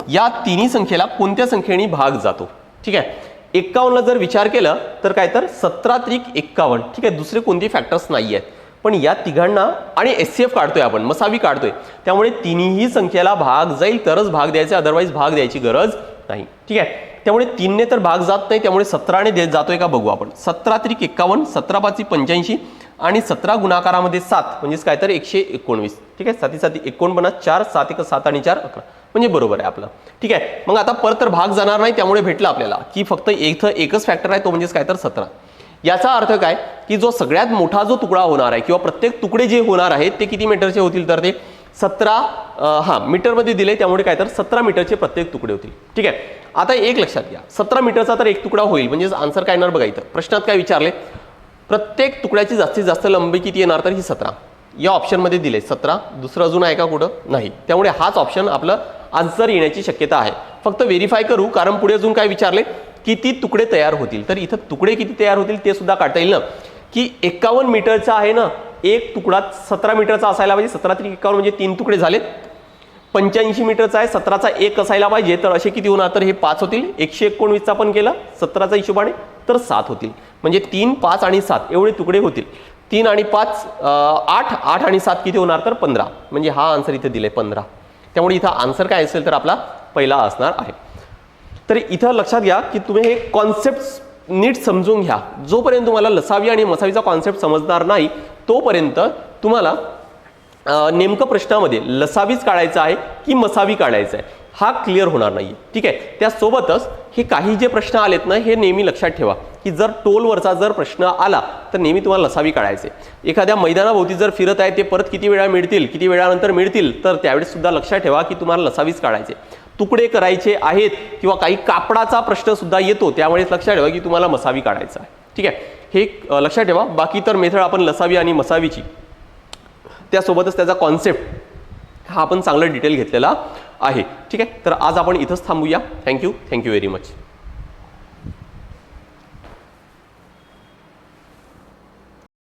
या तिन्ही संख्येला कोणत्या संख्येने भाग जातो. ठीक आहे, 51ला जर विचार केला तर काय तर 17 त्रिक 51. ठीक आहे, दुसरे कोणते फॅक्टर्स नाही आहेत, पण या तिघांना आणि SCF काढतोय आपण, मसावी काढतोय, त्यामुळे तिन्ही संख्येला भाग जाईल तरच भाग द्यायचे, अदरवाईज भाग द्यायची गरज नाही. ठीक आहे, त्यामुळे 3ने तर भाग जात नाही, त्यामुळे 17ने जातोय का बघू आपण. 17 त्रिक 51, 17 पाची 85 आणि 17 गुणाकारामध्ये 7 म्हणजेच काय तर 119. ठीक आहे, 7 7 49, 4 7 1 7 आणि 4 11 म्हणजे बरोबर आहे आपलं. ठीक आहे, मग आता परत तर भाग जाणार नाही, त्यामुळे भेटलं आपल्याला की फक्त इथं एकच फॅक्टर आहे तो म्हणजेच काय तर 17. याचा अर्थ काय की जो सगळ्यात मोठा जो तुकडा होणार आहे किंवा प्रत्येक तुकडे जे होणार आहेत ते किती मीटरचे होतील तर ते 17 मीटरमध्ये दिले, त्यामुळे काय तर 17 मीटरचे प्रत्येक तुकडे होतील. ठीक आहे, आता एक लक्षात घ्या, 17 मीटरचा तर एक तुकडा होईल म्हणजे आन्सर काय येणार बघा. इथं प्रश्नात काय विचारले, प्रत्येक तुकड्याची जास्तीत जास्त लांबी किती येणार तर ही 17 या ऑप्शनमध्ये दिले. 17 दुसरं अजून आहे का कुठं नाही, त्यामुळे हाच ऑप्शन आपलं आन्सर येण्याची शक्यता आहे. फक्त व्हेरीफाय करू कारण पुढे अजून काय विचारले, किती तुकडे तयार होतील. तर इथं तुकडे किती तयार होतील ते सुद्धा काढता येईल ना, की 51 मीटरचा आहे ना, एक तुकडा 17 मीटरचा असायला पाहिजे. 17 त्रिक 51 म्हणजे 3 तुकडे झालेत. 85 मीटरचा आहे, 17चा 1 असायला पाहिजे, तर असे किती होणार तर हे 5 होतील. 119चा पण केला 17चा हिशोबाने तर 7 होतील. म्हणजे 3 5 आणि 7 एवढे तुकडे होतील. 3 आणि 5 8, 8 आणि 7 किती होणार तर 15. म्हणजे हा आन्सर इथे दिले 15. त्यामुळे इथं आन्सर काय असेल तर आपला पहिला असणार आहे. तर इथं लक्षात घ्या की तुम्ही हे कॉन्सेप्ट नीट समजून घ्या. जोपर्यंत तुम्हाला लसावी आणि मसावीचा कॉन्सेप्ट समजणार नाही तोपर्यंत तुम्हाला नेमकं प्रश्नामध्ये लसावीच काढायचं आहे की मसावी काढायचं आहे हा क्लिअर होणार नाही. ठीक आहे, त्यासोबतच हे काही जे प्रश्न आलेत ना हे नेहमी लक्षात ठेवा की जर टोलवरचा जर प्रश्न आला तर नेहमी तुम्हाला लसावी काढायचे. एखाद्या मैदानाभोवती जर फिरत आहे ते परत किती वेळा मिळतील, किती वेळानंतर मिळतील, तर त्यावेळेस सुद्धा लक्षात ठेवा की तुम्हाला लसावीच काढायचे. तुकडे करायचे आहेत किंवा काही कापडाचा प्रश्न सुद्धा येतो, त्यामुळेच लक्षात ठेवा की तुम्हाला मसावी काढायचं आहे. ठीक आहे, हे लक्षात ठेवा. बाकी तर मेथड आपण लसावी आणि मसावीची, त्यासोबतच त्याचा कॉन्सेप्ट हा आपण चांगलं डिटेल घेतलेला आहे. ठीक आहे, तर आज आपण इथंच थांबूया. Thank you very much.